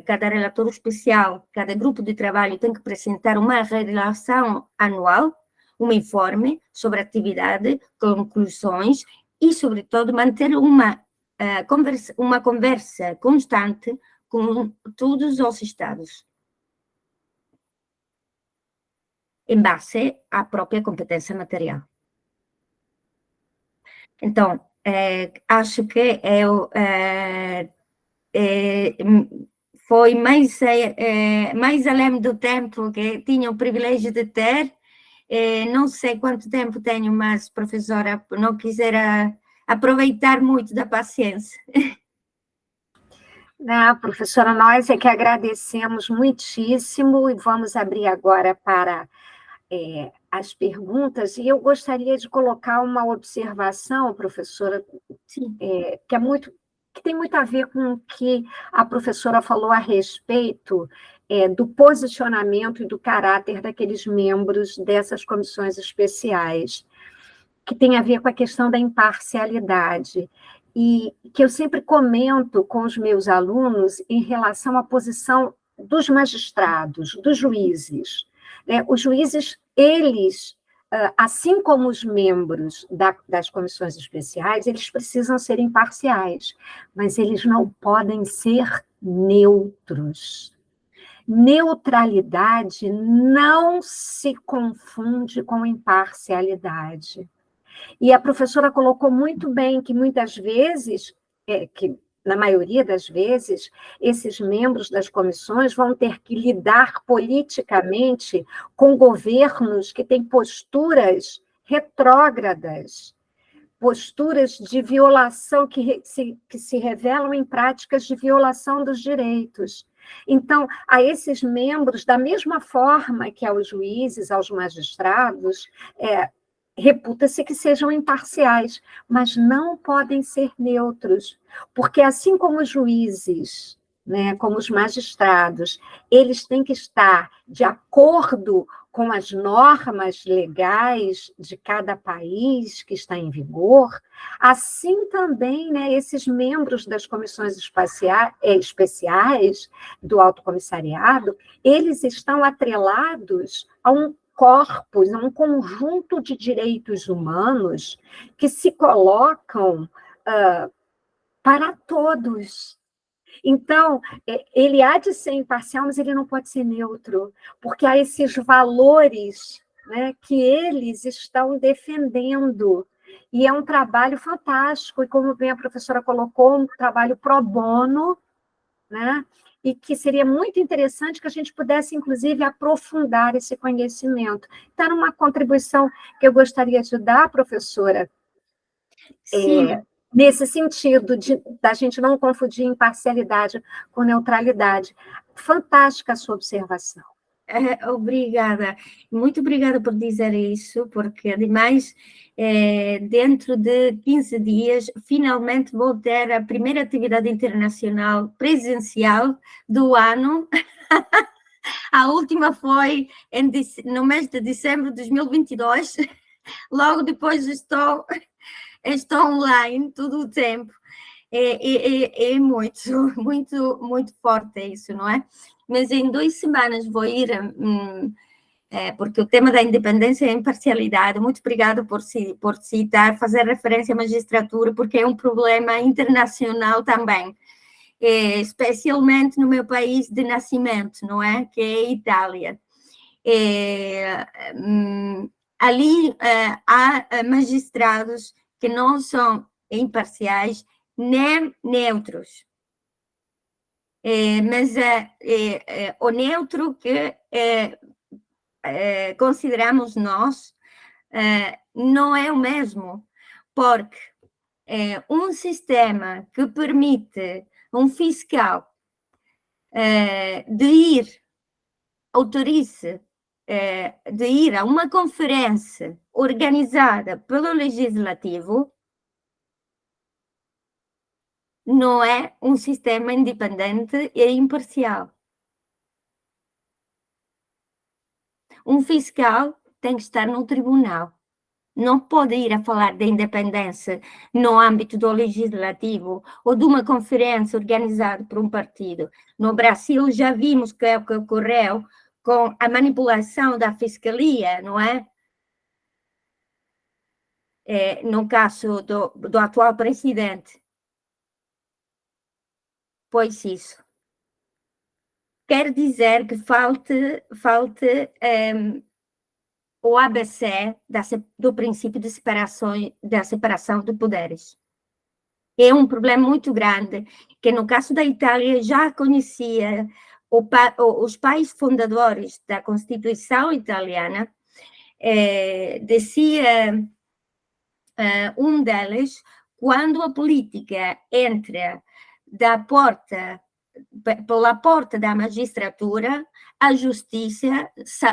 cada relator especial, cada grupo de trabalho tem que apresentar uma relação anual, um informe sobre a atividade, conclusões e, sobretudo, manter uma conversa constante com todos os Estados, em base à própria competência material. Então, acho que foi mais além do tempo que tinha o privilégio de ter. Não sei quanto tempo tenho, mas, professora, não quisera aproveitar muito da paciência. Não, professora, nós é que agradecemos muitíssimo e vamos abrir agora para as perguntas, e eu gostaria de colocar uma observação, professora, que tem muito a ver com o que a professora falou a respeito do posicionamento e do caráter daqueles membros dessas comissões especiais, que tem a ver com a questão da imparcialidade, e que eu sempre comento com os meus alunos em relação à posição dos magistrados, dos juízes. Os juízes, eles, assim como os membros das comissões especiais, eles precisam ser imparciais, mas eles não podem ser neutros. Neutralidade não se confunde com imparcialidade. E a professora colocou muito bem que muitas vezes, que na maioria das vezes, esses membros das comissões vão ter que lidar politicamente com governos que têm posturas retrógradas, posturas de violação que se revelam em práticas de violação dos direitos. Então, a esses membros, da mesma forma que aos juízes, aos magistrados, reputa-se que sejam imparciais, mas não podem ser neutros, porque assim como os juízes, né, como os magistrados, eles têm que estar de acordo com as normas legais de cada país que está em vigor, assim também, né, esses membros das comissões especiais do Alto Comissariado, eles estão atrelados a um corpus, a um conjunto de direitos humanos que se colocam para todos. Então, ele há de ser imparcial, mas ele não pode ser neutro, porque há esses valores, né, que eles estão defendendo. E é um trabalho fantástico, e como bem a professora colocou, um trabalho pro bono, né, e que seria muito interessante que a gente pudesse, inclusive, aprofundar esse conhecimento. Então, uma contribuição que eu gostaria de dar, professora, nesse sentido da gente não confundir imparcialidade com neutralidade. Fantástica a sua observação. Obrigada, muito obrigada por dizer isso, porque ademais, dentro de 15 dias, finalmente vou ter a primeira atividade internacional presencial do ano. A última foi no mês de dezembro de 2022, logo depois estou online todo o tempo. É muito forte isso, não é? Mas em 2 semanas vou ir, porque o tema da independência e a imparcialidade, muito obrigada por citar, fazer referência à magistratura, porque é um problema internacional também, especialmente no meu país de nascimento, não é? Que é a Itália. Ali há magistrados que não são imparciais nem neutros. Mas o neutro que consideramos nós não é o mesmo, porque um sistema que permite um fiscal autorize de ir a uma conferência organizada pelo Legislativo, não é um sistema independente e imparcial. Um fiscal tem que estar no tribunal. Não pode ir a falar de independência no âmbito do legislativo ou de uma conferência organizada por um partido. No Brasil já vimos que é o que ocorreu com a manipulação da fiscalia, não é? No caso do atual presidente. Pois isso. Quer dizer que falte o ABC do princípio da separação de poderes. É um problema muito grande, que no caso da Itália já conhecia os pais fundadores da Constituição italiana, dizia um deles, quando a política entra pela porta da magistratura, a justiça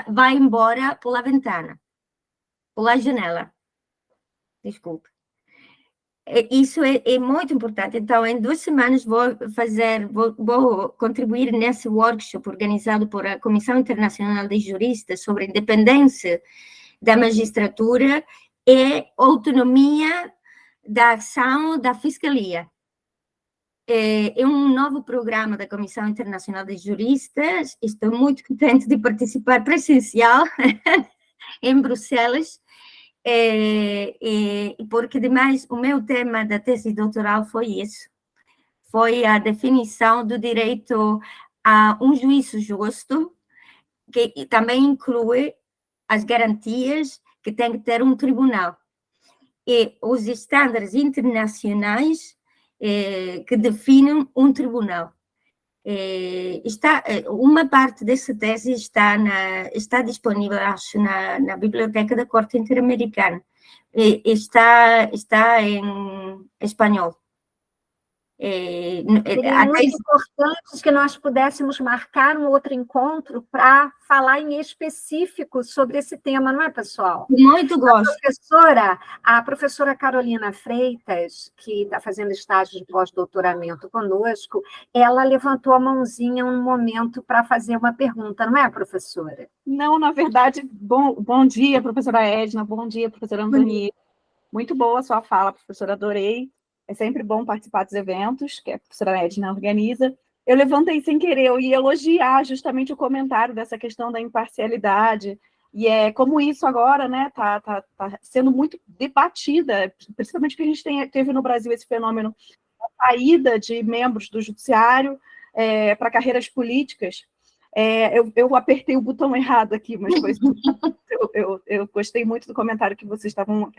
vai embora pela ventana, pela janela. Desculpe. Isso é muito importante. Então, em 2 semanas vou contribuir nesse workshop organizado por a Comissão Internacional de Juristas sobre a independência da magistratura e autonomia da ação da fiscalia. É um novo programa da Comissão Internacional de Juristas. Estou muito contente de participar presencial em Bruxelas, porque, ademais, o meu tema da tese doutoral foi isso. Foi a definição do direito a um juízo justo, que também inclui as garantias que tem que ter um tribunal. E os estándares internacionais que definem um tribunal. Uma parte dessa tese está disponível, acho, na Biblioteca da Corte Interamericana. está em espanhol. Seria muito importante que nós pudéssemos marcar um outro encontro para falar em específico sobre esse tema, não é, pessoal? Muito gosto. A professora Carolina Freitas, que está fazendo estágio de pós-doutoramento conosco, ela levantou a mãozinha um momento para fazer uma pergunta, não é, professora? Não, na verdade, bom dia, professora Edna, bom dia, professora Antonieta. Muito boa a sua fala, professora, adorei. É sempre bom participar dos eventos que a professora Edna organiza. Eu levantei sem querer, eu ia elogiar justamente o comentário dessa questão da imparcialidade, e como isso agora, né, tá sendo muito debatida, principalmente porque a gente teve no Brasil esse fenômeno, a saída de membros do judiciário para carreiras políticas. Eu apertei o botão errado aqui, mas foi eu gostei muito do comentário que vocês estavam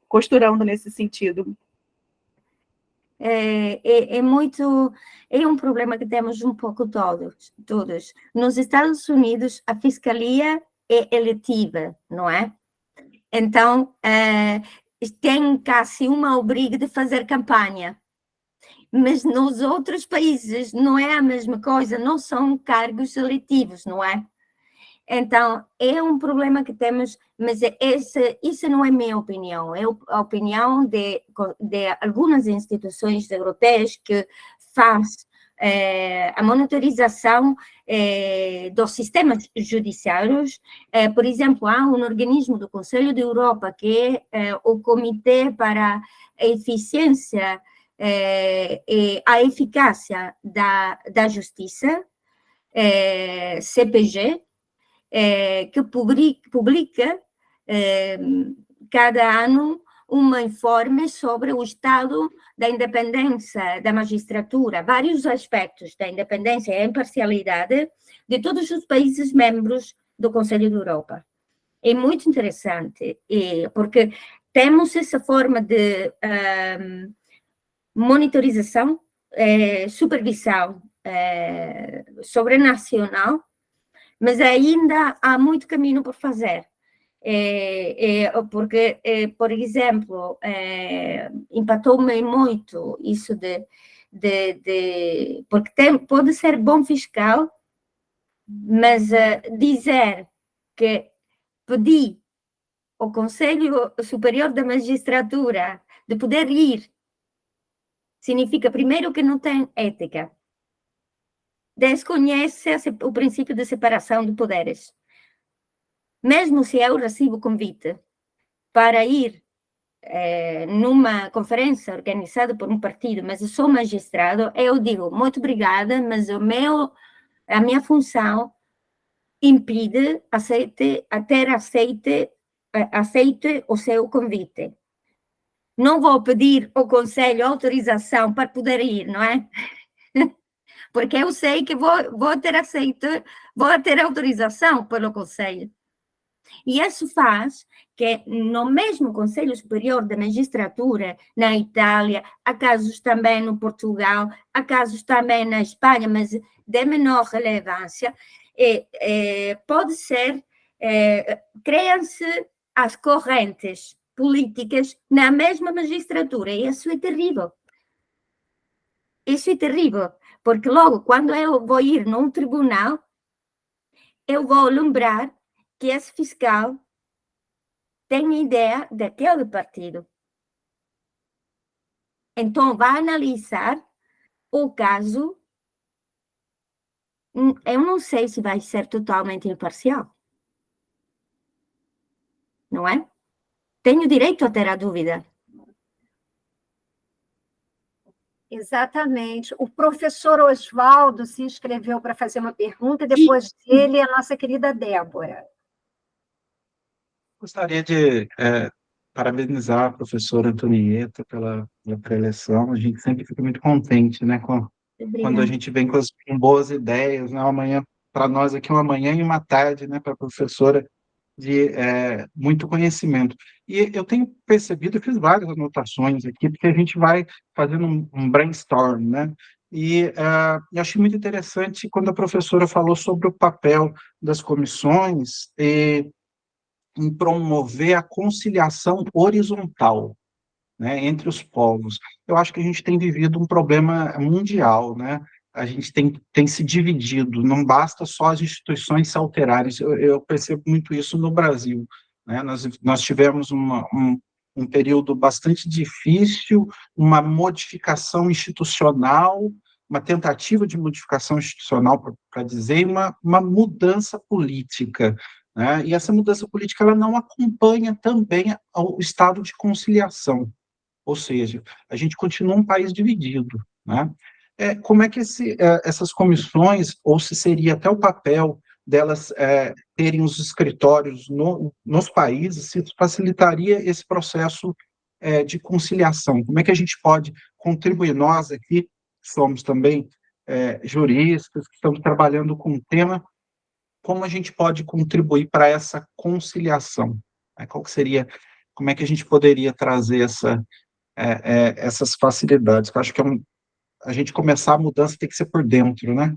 costurando nesse sentido. É um problema que temos um pouco todos. Nos Estados Unidos, a fiscalia é eletiva, não é? Então, tem quase uma obriga de fazer campanha. Mas nos outros países não é a mesma coisa, não são cargos eletivos, não é? Então, é um problema que temos, mas isso não é minha opinião, é a opinião de algumas instituições europeias que faz a monitorização dos sistemas judiciários. Por exemplo, há um organismo do Conselho da Europa, que é o Comitê para a Eficiência e a Eficácia da Justiça, CPG, que publica cada ano um informe sobre o estado da independência da magistratura, vários aspectos da independência e imparcialidade de todos os países membros do Conselho da Europa. É muito interessante, porque temos essa forma de monitorização, supervisão sobrenacional, mas ainda há muito caminho por fazer. Porque, por exemplo, impactou-me muito isso porque pode ser bom fiscal, mas dizer que pedir ao Conselho Superior da Magistratura de poder ir significa, primeiro, que não tem ética, desconhece o princípio de separação de poderes. Mesmo se eu recebo convite para ir numa conferência organizada por um partido, mas eu sou magistrado, eu digo, muito obrigada, mas a minha função impede aceite o seu convite. Não vou pedir ao Conselho autorização para poder ir, não é? Porque eu sei que vou ter autorização pelo Conselho. E isso faz que no mesmo Conselho Superior da Magistratura, na Itália, há casos também no Portugal, há casos também na Espanha, mas de menor relevância, pode ser, criam-se as correntes políticas na mesma magistratura, e isso é terrível. Isso é terrível, porque logo, quando eu vou ir num tribunal, eu vou lembrar que esse fiscal tem ideia daquele partido. Então, vai analisar o caso. Eu não sei se vai ser totalmente imparcial. Não é? Tenho direito a ter a dúvida. Exatamente. O professor Oswaldo se inscreveu para fazer uma pergunta, e depois dele, a nossa querida Débora. Gostaria de parabenizar a professora Antonieta pela preleção. A gente sempre fica muito contente, né, quando a gente vem com boas ideias, né? Amanhã, para nós aqui, uma manhã e uma tarde, né, para a professora, de muito conhecimento. E eu tenho percebido, eu fiz várias anotações aqui, porque a gente vai fazendo um brainstorm, né? E eu achei muito interessante quando a professora falou sobre o papel das comissões em promover a conciliação horizontal, né, entre os povos. Eu acho que a gente tem vivido um problema mundial, né? A gente tem se dividido, não basta só as instituições se alterarem. Eu percebo muito isso no Brasil, né? Nós tivemos um período bastante difícil, uma modificação institucional, uma tentativa de modificação institucional, para dizer, e uma mudança política, né? E essa mudança política ela não acompanha também o estado de conciliação, ou seja, a gente continua um país dividido, né? Como é que essas comissões, ou se seria até o papel delas terem os escritórios nos países, se facilitaria esse processo de conciliação? Como é que a gente pode contribuir? Nós aqui somos também juristas, que estamos trabalhando com o tema, como a gente pode contribuir para essa conciliação? Qual que seria, como é que a gente poderia trazer essas facilidades? Eu acho que a gente começar a mudança tem que ser por dentro, né?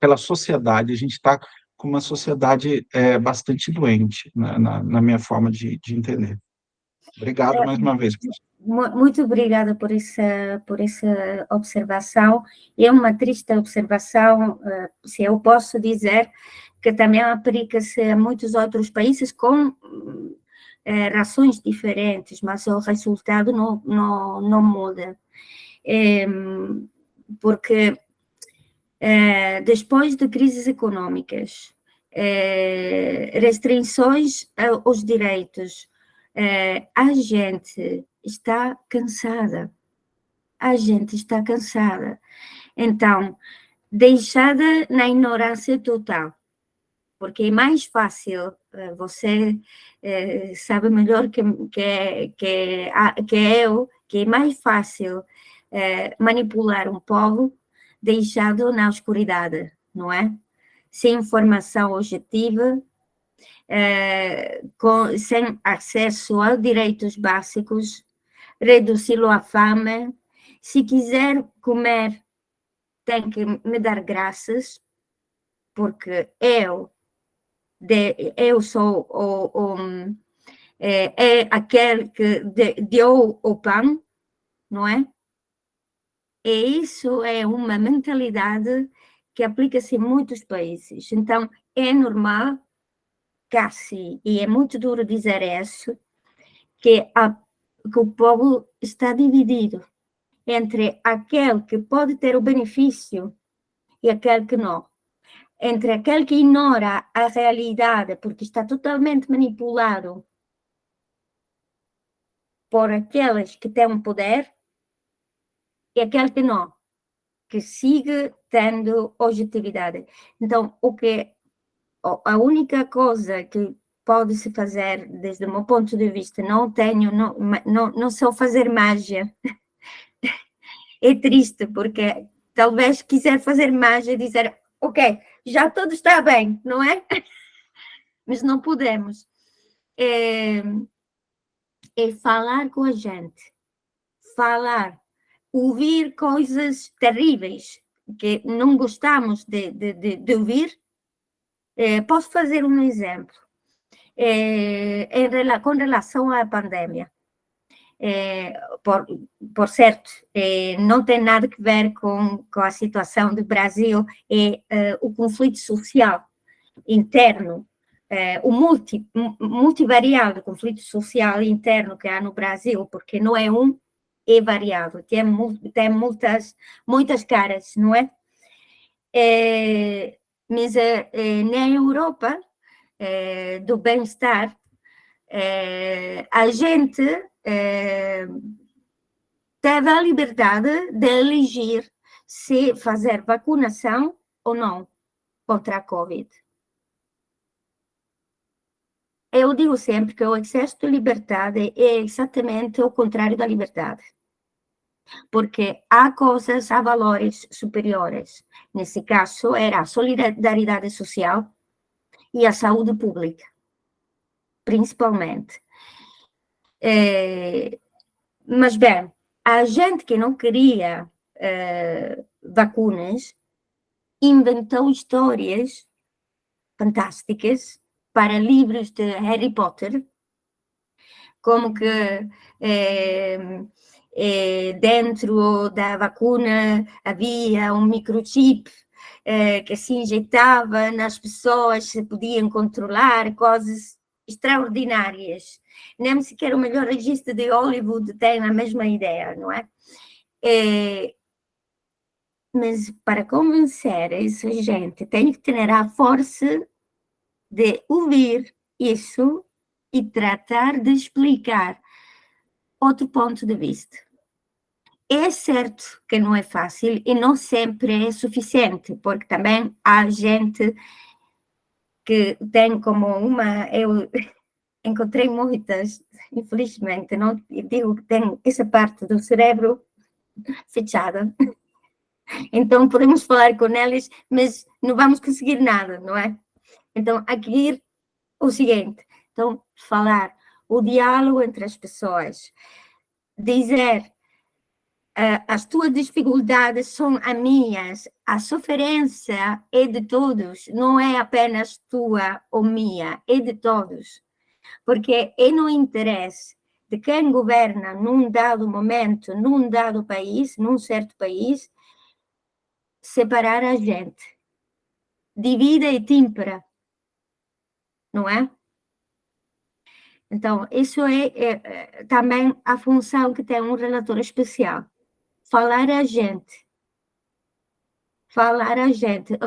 Pela sociedade. A gente está com uma sociedade bastante doente, na minha forma de entender. Obrigado mais uma vez, professor. Muito obrigada por essa observação. É uma triste observação, se eu posso dizer, que também aplica-se a muitos outros países com razões diferentes, mas o resultado não muda. Porque depois de crises econômicas, restrições aos direitos, a gente está cansada. A gente está cansada. Então, deixada na ignorância total, porque é mais fácil, você sabe melhor que eu, que é mais fácil manipular um povo deixado na escuridade, não é? Sem informação objetiva, sem acesso a direitos básicos, reduzi-lo à fome. Se quiser comer, tem que me dar graças, porque eu sou aquele que deu o pão, não é? E isso é uma mentalidade que aplica-se em muitos países. Então, é normal, Cassi, e é muito duro dizer isso, que o povo está dividido entre aquele que pode ter o benefício e aquele que não. Entre aquele que ignora a realidade porque está totalmente manipulado por aqueles que têm um poder e aquele que não, que sigue tendo objetividade. Então, a única coisa que pode-se fazer, desde o meu ponto de vista, não sou fazer mágia. É triste, porque talvez quiser fazer mágia e dizer, ok, já tudo está bem, não é? Mas não podemos. É falar com a gente, ouvir coisas terríveis que não gostamos de ouvir. Posso fazer um exemplo com relação à pandemia. Por certo, não tem nada a ver com a situação do Brasil, o conflito social interno, o multivariado conflito social interno que há no Brasil, porque não é é variável, tem muitas caras, não é? Mas na Europa do bem-estar, a gente teve a liberdade de elegir se fazer vacunação ou não contra a Covid. Eu digo sempre que o excesso de liberdade é exatamente o contrário da liberdade. Porque há valores superiores. Nesse caso, era a solidariedade social e a saúde pública, principalmente. Mas, bem, a gente que não queria vacinas inventou histórias fantásticas para livros de Harry Potter, como que dentro da vacuna havia um microchip que se injetava nas pessoas, se podiam controlar coisas extraordinárias. Nem sequer o melhor registro de Hollywood tem a mesma ideia, não é? Mas para convencer essa gente, tem que ter a força de ouvir isso e tratar de explicar outro ponto de vista. É certo que não é fácil e não sempre é suficiente, porque também há gente que tem como uma... Eu encontrei muitas, infelizmente, não digo que tem essa parte do cérebro fechada. Então podemos falar com eles, mas não vamos conseguir nada, não é? Então, aqui ir o seguinte, então, falar o diálogo entre as pessoas, dizer as tuas dificuldades são as minhas, a sofrência é de todos, não é apenas tua ou minha, é de todos, porque é no interesse de quem governa num dado momento, num dado país, num certo país, separar a gente, divide e tímpera, não é? Então, isso é também a função que tem um relator especial. Falar a gente,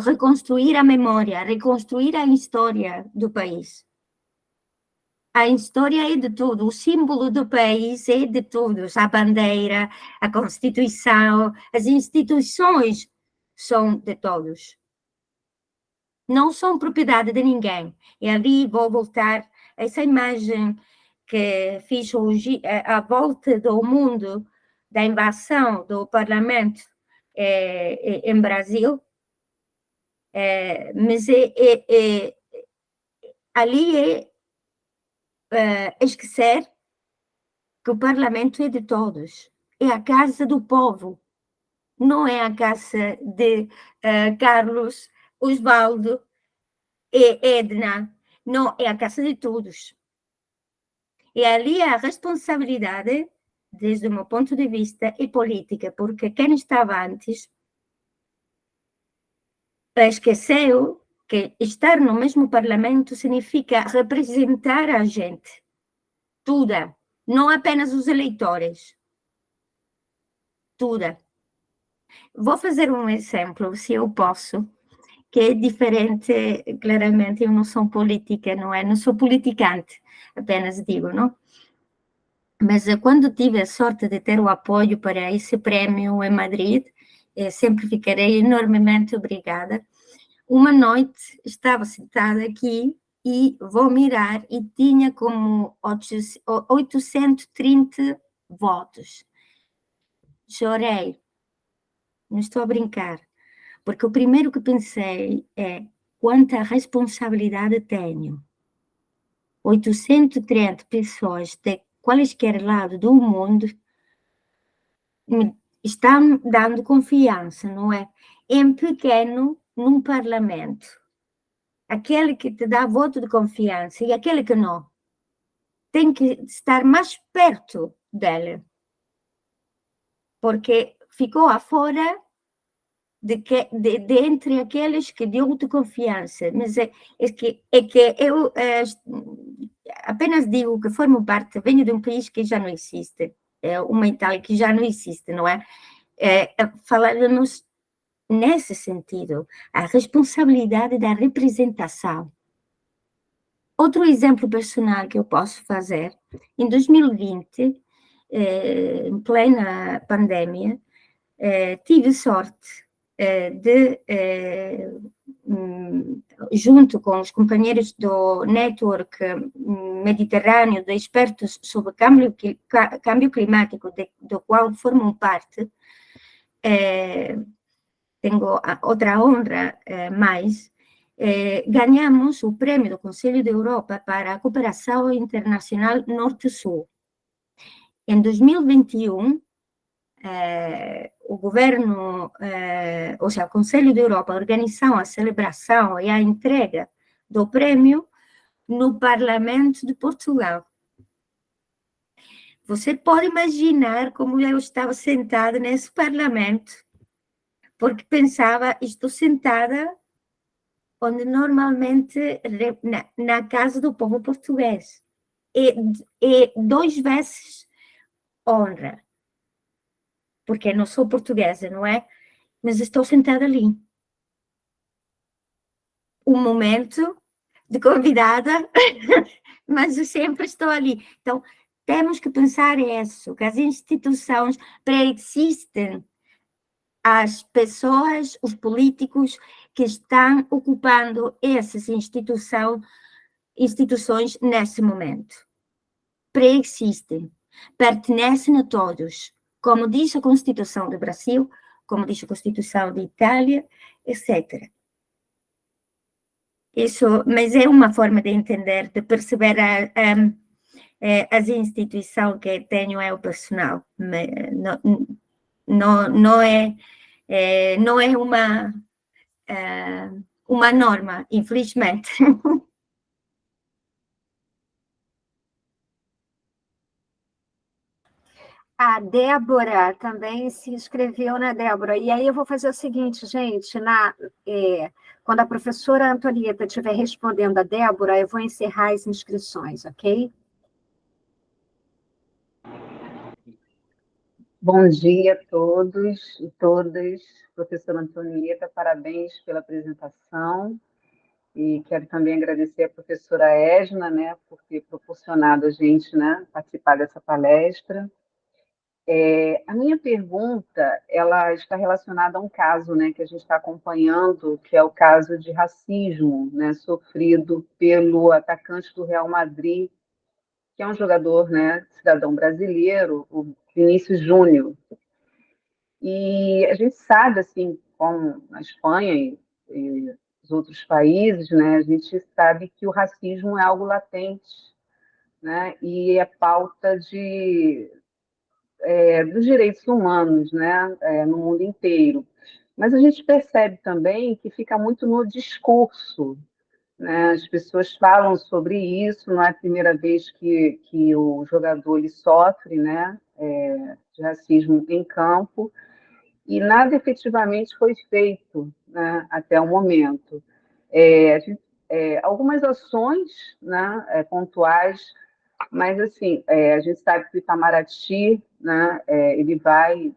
reconstruir a memória, reconstruir a história do país. A história é de tudo, o símbolo do país é de todos, a bandeira, a Constituição, as instituições são de todos. Não são propriedade de ninguém. E ali vou voltar a essa imagem que fiz hoje, à volta do mundo, da invasão do parlamento em Brasil, mas ali é esquecer que o parlamento é de todos, é a casa do povo, não é a casa de Carlos, Osvaldo e Edna, não, é a casa de todos. E ali a responsabilidade, desde o meu ponto de vista, é política, porque quem estava antes esqueceu que estar no mesmo parlamento significa representar a gente, toda, não apenas os eleitores, toda. Vou fazer um exemplo, se eu posso, que é diferente, claramente, eu não sou política, não é? Não sou politicante, apenas digo, não? Mas quando tive a sorte de ter o apoio para esse prémio em Madrid, sempre ficarei enormemente obrigada. Uma noite estava sentada aqui e vou mirar e tinha como 830 votos. Chorei, não estou a brincar, porque o primeiro que pensei é quanta responsabilidade tenho. 830 pessoas de quaisquer lado do mundo me estão dando confiança, não é? Em pequeno, num parlamento. Aquele que te dá voto de confiança e aquele que não. Tem que estar mais perto dele. Porque ficou afora de entre aqueles que deu-te confiança. Mas é que eu apenas digo que formo parte, venho de um país que já não existe, uma Itália que já não existe, não é? Falarmos nesse sentido, a responsabilidade da representação. Outro exemplo personal que eu posso fazer, em 2020, em plena pandemia, tive sorte de, junto com os companheiros do Network Mediterrâneo de expertos sobre câmbio climático, do qual formam parte, tenho outra honra mais, ganhamos o prêmio do Conselho da Europa para a Cooperação Internacional Norte-Sul. Em 2021, o governo, ou seja, o Conselho da Europa organizou a celebração e a entrega do prêmio no Parlamento de Portugal. Você pode imaginar como eu estava sentada nesse parlamento, porque pensava, estou sentada onde normalmente, na casa do povo português. E 2 vezes honra, porque não sou portuguesa, não é? Mas estou sentada ali. Um momento de convidada, mas eu sempre estou ali. Então, temos que pensar isso, que as instituições preexistem às pessoas, os políticos que estão ocupando essas instituições nesse momento. Preexistem, pertenecem a todos, como diz a Constituição do Brasil, como diz a Constituição de Itália, etc. Isso, mas é uma forma de entender, de perceber as instituições que tenho eu personal. Não é uma norma, infelizmente. A Débora também se inscreveu, né, Débora? E aí eu vou fazer o seguinte, gente, quando a professora Antonieta estiver respondendo a Débora, eu vou encerrar as inscrições, ok? Bom dia a todos e todas. Professora Antonieta, parabéns pela apresentação. E quero também agradecer a professora Edna, né, por ter proporcionado a gente, né, participar dessa palestra. A minha pergunta, ela está relacionada a um caso, né, que a gente está acompanhando, que é o caso de racismo, né, sofrido pelo atacante do Real Madrid, que é um jogador, né, cidadão brasileiro, o Vinícius Júnior. E a gente sabe, assim, como na Espanha e os outros países, né, a gente sabe que o racismo é algo latente, né, e é pauta dos direitos humanos, né, no mundo inteiro. Mas a gente percebe também que fica muito no discurso, né? As pessoas falam sobre isso, não é a primeira vez que o jogador ele sofre, né, de racismo em campo, e nada efetivamente foi feito, né, até o momento. Algumas ações, né, pontuais, mas assim, a gente sabe que o Itamaraty, né, ele vai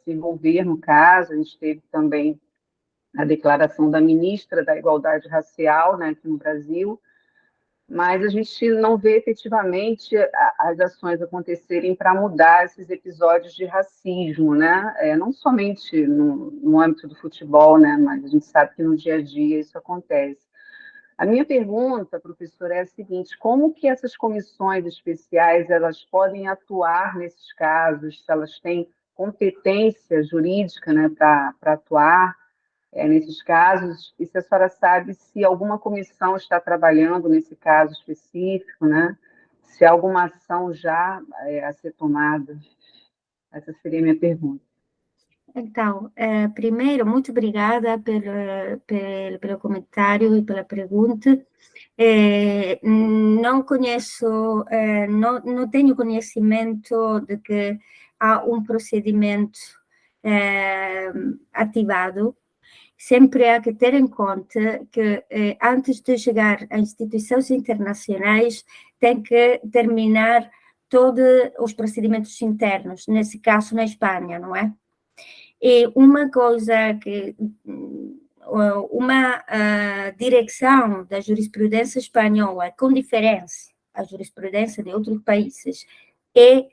se envolver no caso. A gente teve também a declaração da ministra da Igualdade Racial, né, aqui no Brasil, mas a gente não vê efetivamente as ações acontecerem para mudar esses episódios de racismo, né? Não somente no âmbito do futebol, né, mas a gente sabe que no dia a dia isso acontece. A minha pergunta, professora, é a seguinte: como que essas comissões especiais elas podem atuar nesses casos, se elas têm competência jurídica, né, para atuar nesses casos, e se a senhora sabe se alguma comissão está trabalhando nesse caso específico, né? Se há alguma ação já a ser tomada. Essa seria a minha pergunta. Então, primeiro, muito obrigada pelo comentário e pela pergunta. Não conheço, não tenho conhecimento de que há um procedimento ativado. Sempre há que ter em conta que, antes de chegar a instituições internacionais, tem que terminar todos os procedimentos internos, nesse caso na Espanha, não é? E uma coisa que uma direção da jurisprudência espanhola, com diferença à jurisprudência de outros países, é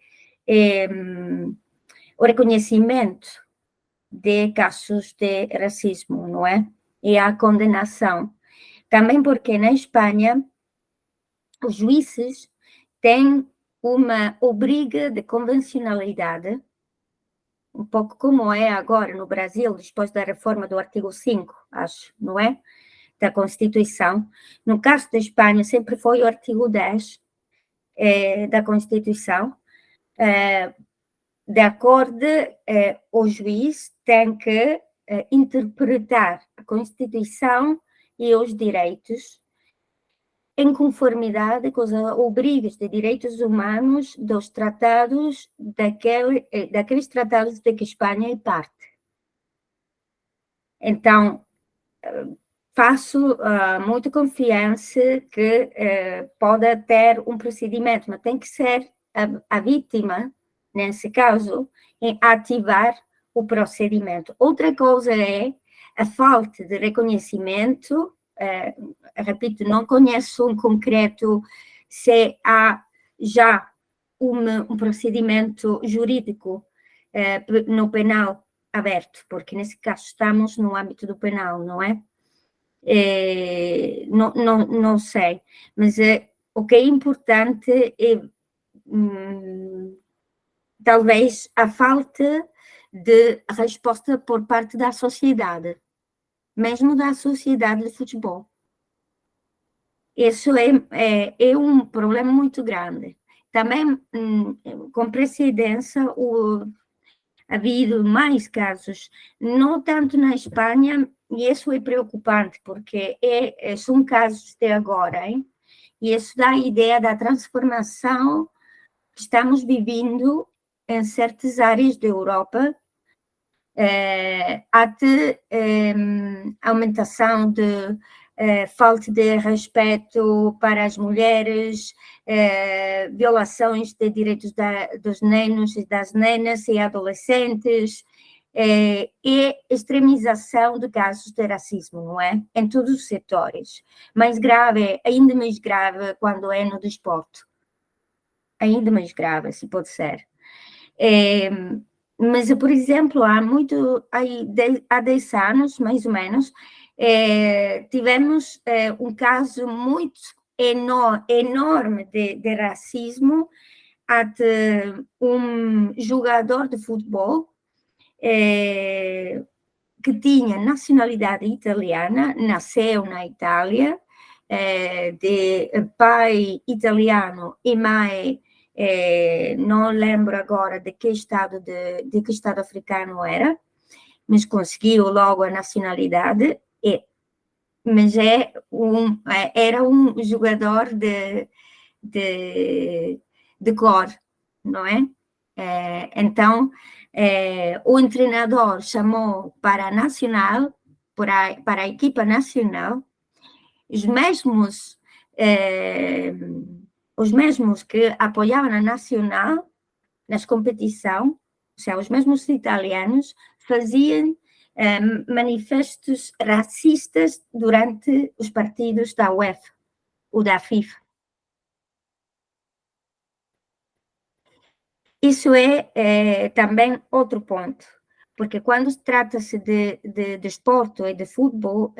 o reconhecimento de casos de racismo, não é? E a condenação. Também porque na Espanha os juízes têm uma obriga de convencionalidade, um pouco como é agora no Brasil, depois da reforma do artigo 5, acho, não é? Da Constituição. No caso da Espanha, sempre foi o artigo 10 da Constituição. De acordo, o juiz tem que interpretar a Constituição e os direitos em conformidade com as obrigas de direitos humanos dos tratados, daqueles tratados de que Espanha é parte. Então, faço muita confiança que pode ter um procedimento, mas tem que ser a vítima, nesse caso, em ativar o procedimento. Outra coisa é a falta de reconhecimento, repito, não conheço um concreto se há já um procedimento jurídico no penal aberto, porque nesse caso estamos no âmbito do penal, não é? Não sei, mas o que é importante é talvez a falta de resposta por parte da sociedade, mesmo da sociedade de futebol. Isso é um problema muito grande. Também, com precedência, ha havido mais casos, não tanto na Espanha, e isso é preocupante, porque são casos de agora, hein? E isso dá a ideia da transformação que estamos vivendo em certas áreas da Europa, até aumentação de falta de respeito para as mulheres, violações de direitos dos nenos e das nenas e adolescentes, e extremização de casos de racismo, não é? Em todos os setores. Mais grave, ainda mais grave, quando é no desporto. Ainda mais grave, se pode ser. Mas, por exemplo, há 10 anos, mais ou menos, tivemos um caso muito enorme de racismo até um jogador de futebol que tinha nacionalidade italiana, nasceu na Itália, de pai italiano e mãe, não lembro agora de que estado africano era, mas conseguiu logo a nacionalidade, mas era um jogador de cor, não é? Então, o treinador chamou para a nacional, para a equipa nacional, os mesmos que apoiavam a nacional nas competições, ou seja, os mesmos italianos, faziam manifestos racistas durante os partidos da UEFA ou da FIFA. Isso é também outro ponto, porque quando trata-se de desporto e de futebol,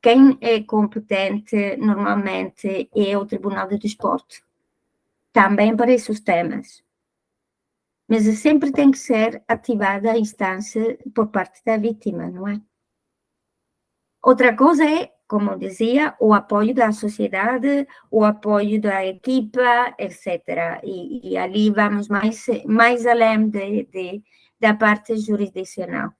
quem é competente normalmente é o Tribunal de Desporto, também para esses temas. Mas sempre tem que ser ativada a instância por parte da vítima, não é? Outra coisa é, como dizia, o apoio da sociedade, o apoio da equipa, etc. E ali vamos mais além da parte jurisdicional.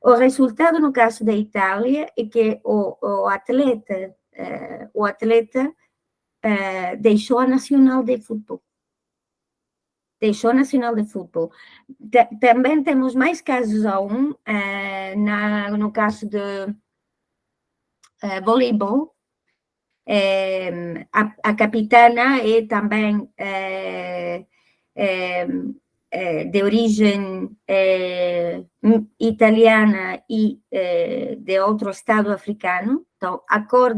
O resultado, no caso da Itália, é que o atleta deixou a Nacional de Futebol. Deixou a Nacional de Futebol. Também temos mais casos aún, no caso de voleibol. A capitana é também de origem italiana e de outro estado africano. Então, a cor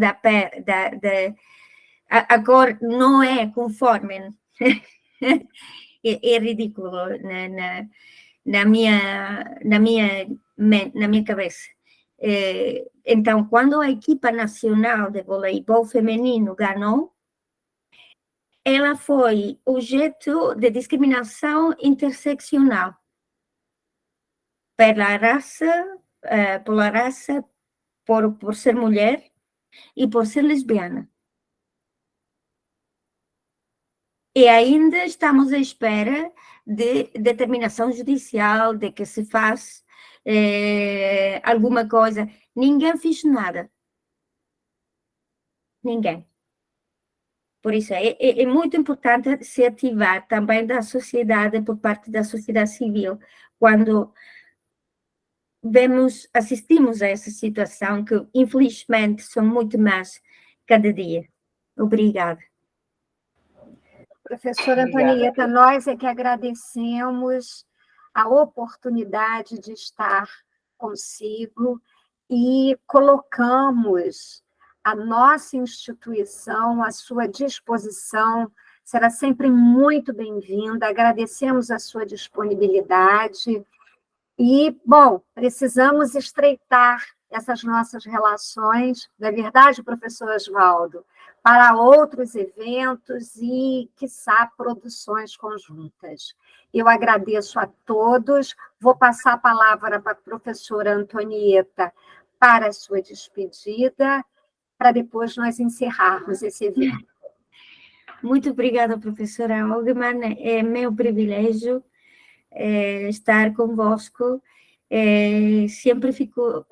a cor não é conforme. É ridículo na minha cabeça. Então, quando a equipa nacional de voleibol feminino ganhou, ela foi objeto de discriminação interseccional pela raça, por ser mulher e por ser lesbiana. E ainda estamos à espera de determinação judicial, de que se faz alguma coisa. Ninguém fez nada. Ninguém. Por isso, é muito importante se ativar também da sociedade, por parte da sociedade civil, quando assistimos a essa situação, que infelizmente são muito mais cada dia. Obrigada. Professora Antonieta, nós é que agradecemos a oportunidade de estar consigo e colocamos a nossa instituição à sua disposição. Será sempre muito bem-vinda. Agradecemos a sua disponibilidade. E, bom, precisamos estreitar essas nossas relações, não é verdade, professor Oswaldo? Para outros eventos e, quiçá, produções conjuntas. Eu agradeço a todos. Vou passar a palavra para a professora Antonieta para a sua despedida, para depois nós encerrarmos esse evento. Muito obrigada, professora Ogman. É meu privilégio estar convosco. Sempre fico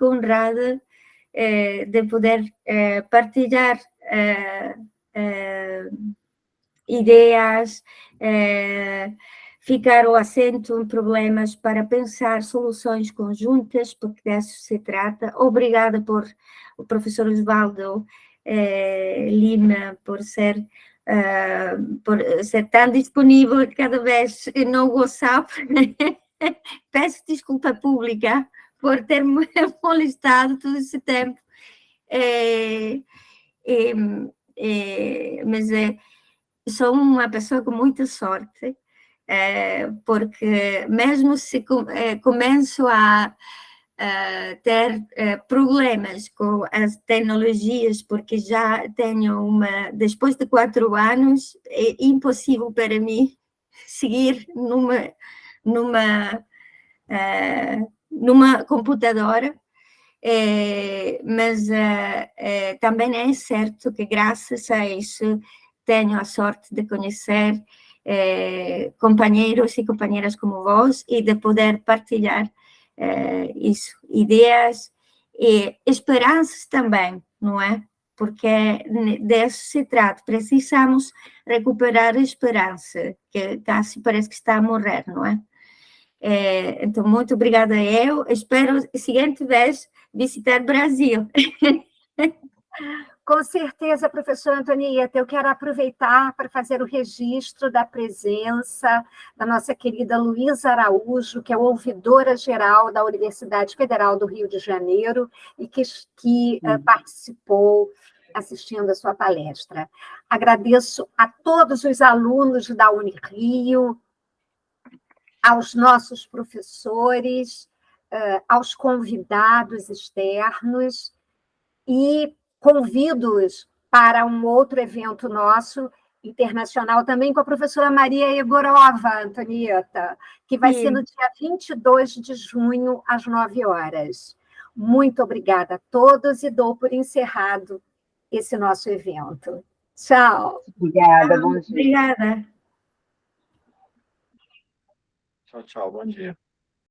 honrada de poder partilhar ideias, ficar o acento em problemas para pensar soluções conjuntas, porque disso se trata. Obrigada por o professor Oswaldo Lima por ser tão disponível cada vez no WhatsApp. Peço desculpa pública por ter me molestado todo esse tempo, mas sou uma pessoa com muita sorte, porque mesmo se começo a ter problemas com as tecnologias, porque já tenho depois de 4 anos, é impossível para mim seguir numa computadora, mas também é certo que graças a isso tenho a sorte de conhecer companheiros e companheiras como vós e de poder partilhar isso, ideias e esperanças também, não é? Porque disso se trata, precisamos recuperar a esperança, que quase parece que está a morrer, não é? Então, muito obrigada eu, espero a seguinte vez visitar o Brasil. Com certeza, professora Antonieta, eu quero aproveitar para fazer o registro da presença da nossa querida Luísa Araújo, que é ouvidora-geral da Universidade Federal do Rio de Janeiro e que participou assistindo a sua palestra. Agradeço a todos os alunos da Unirio, aos nossos professores, aos convidados externos e convido-os para um outro evento nosso, internacional, também com a professora Maria Egorova, Antonieta, que vai ser no dia 22 de junho, às 9 horas. Muito obrigada a todos e dou por encerrado esse nosso evento. Tchau. Obrigada, bom dia. Obrigada. Tchau, tchau, bom dia.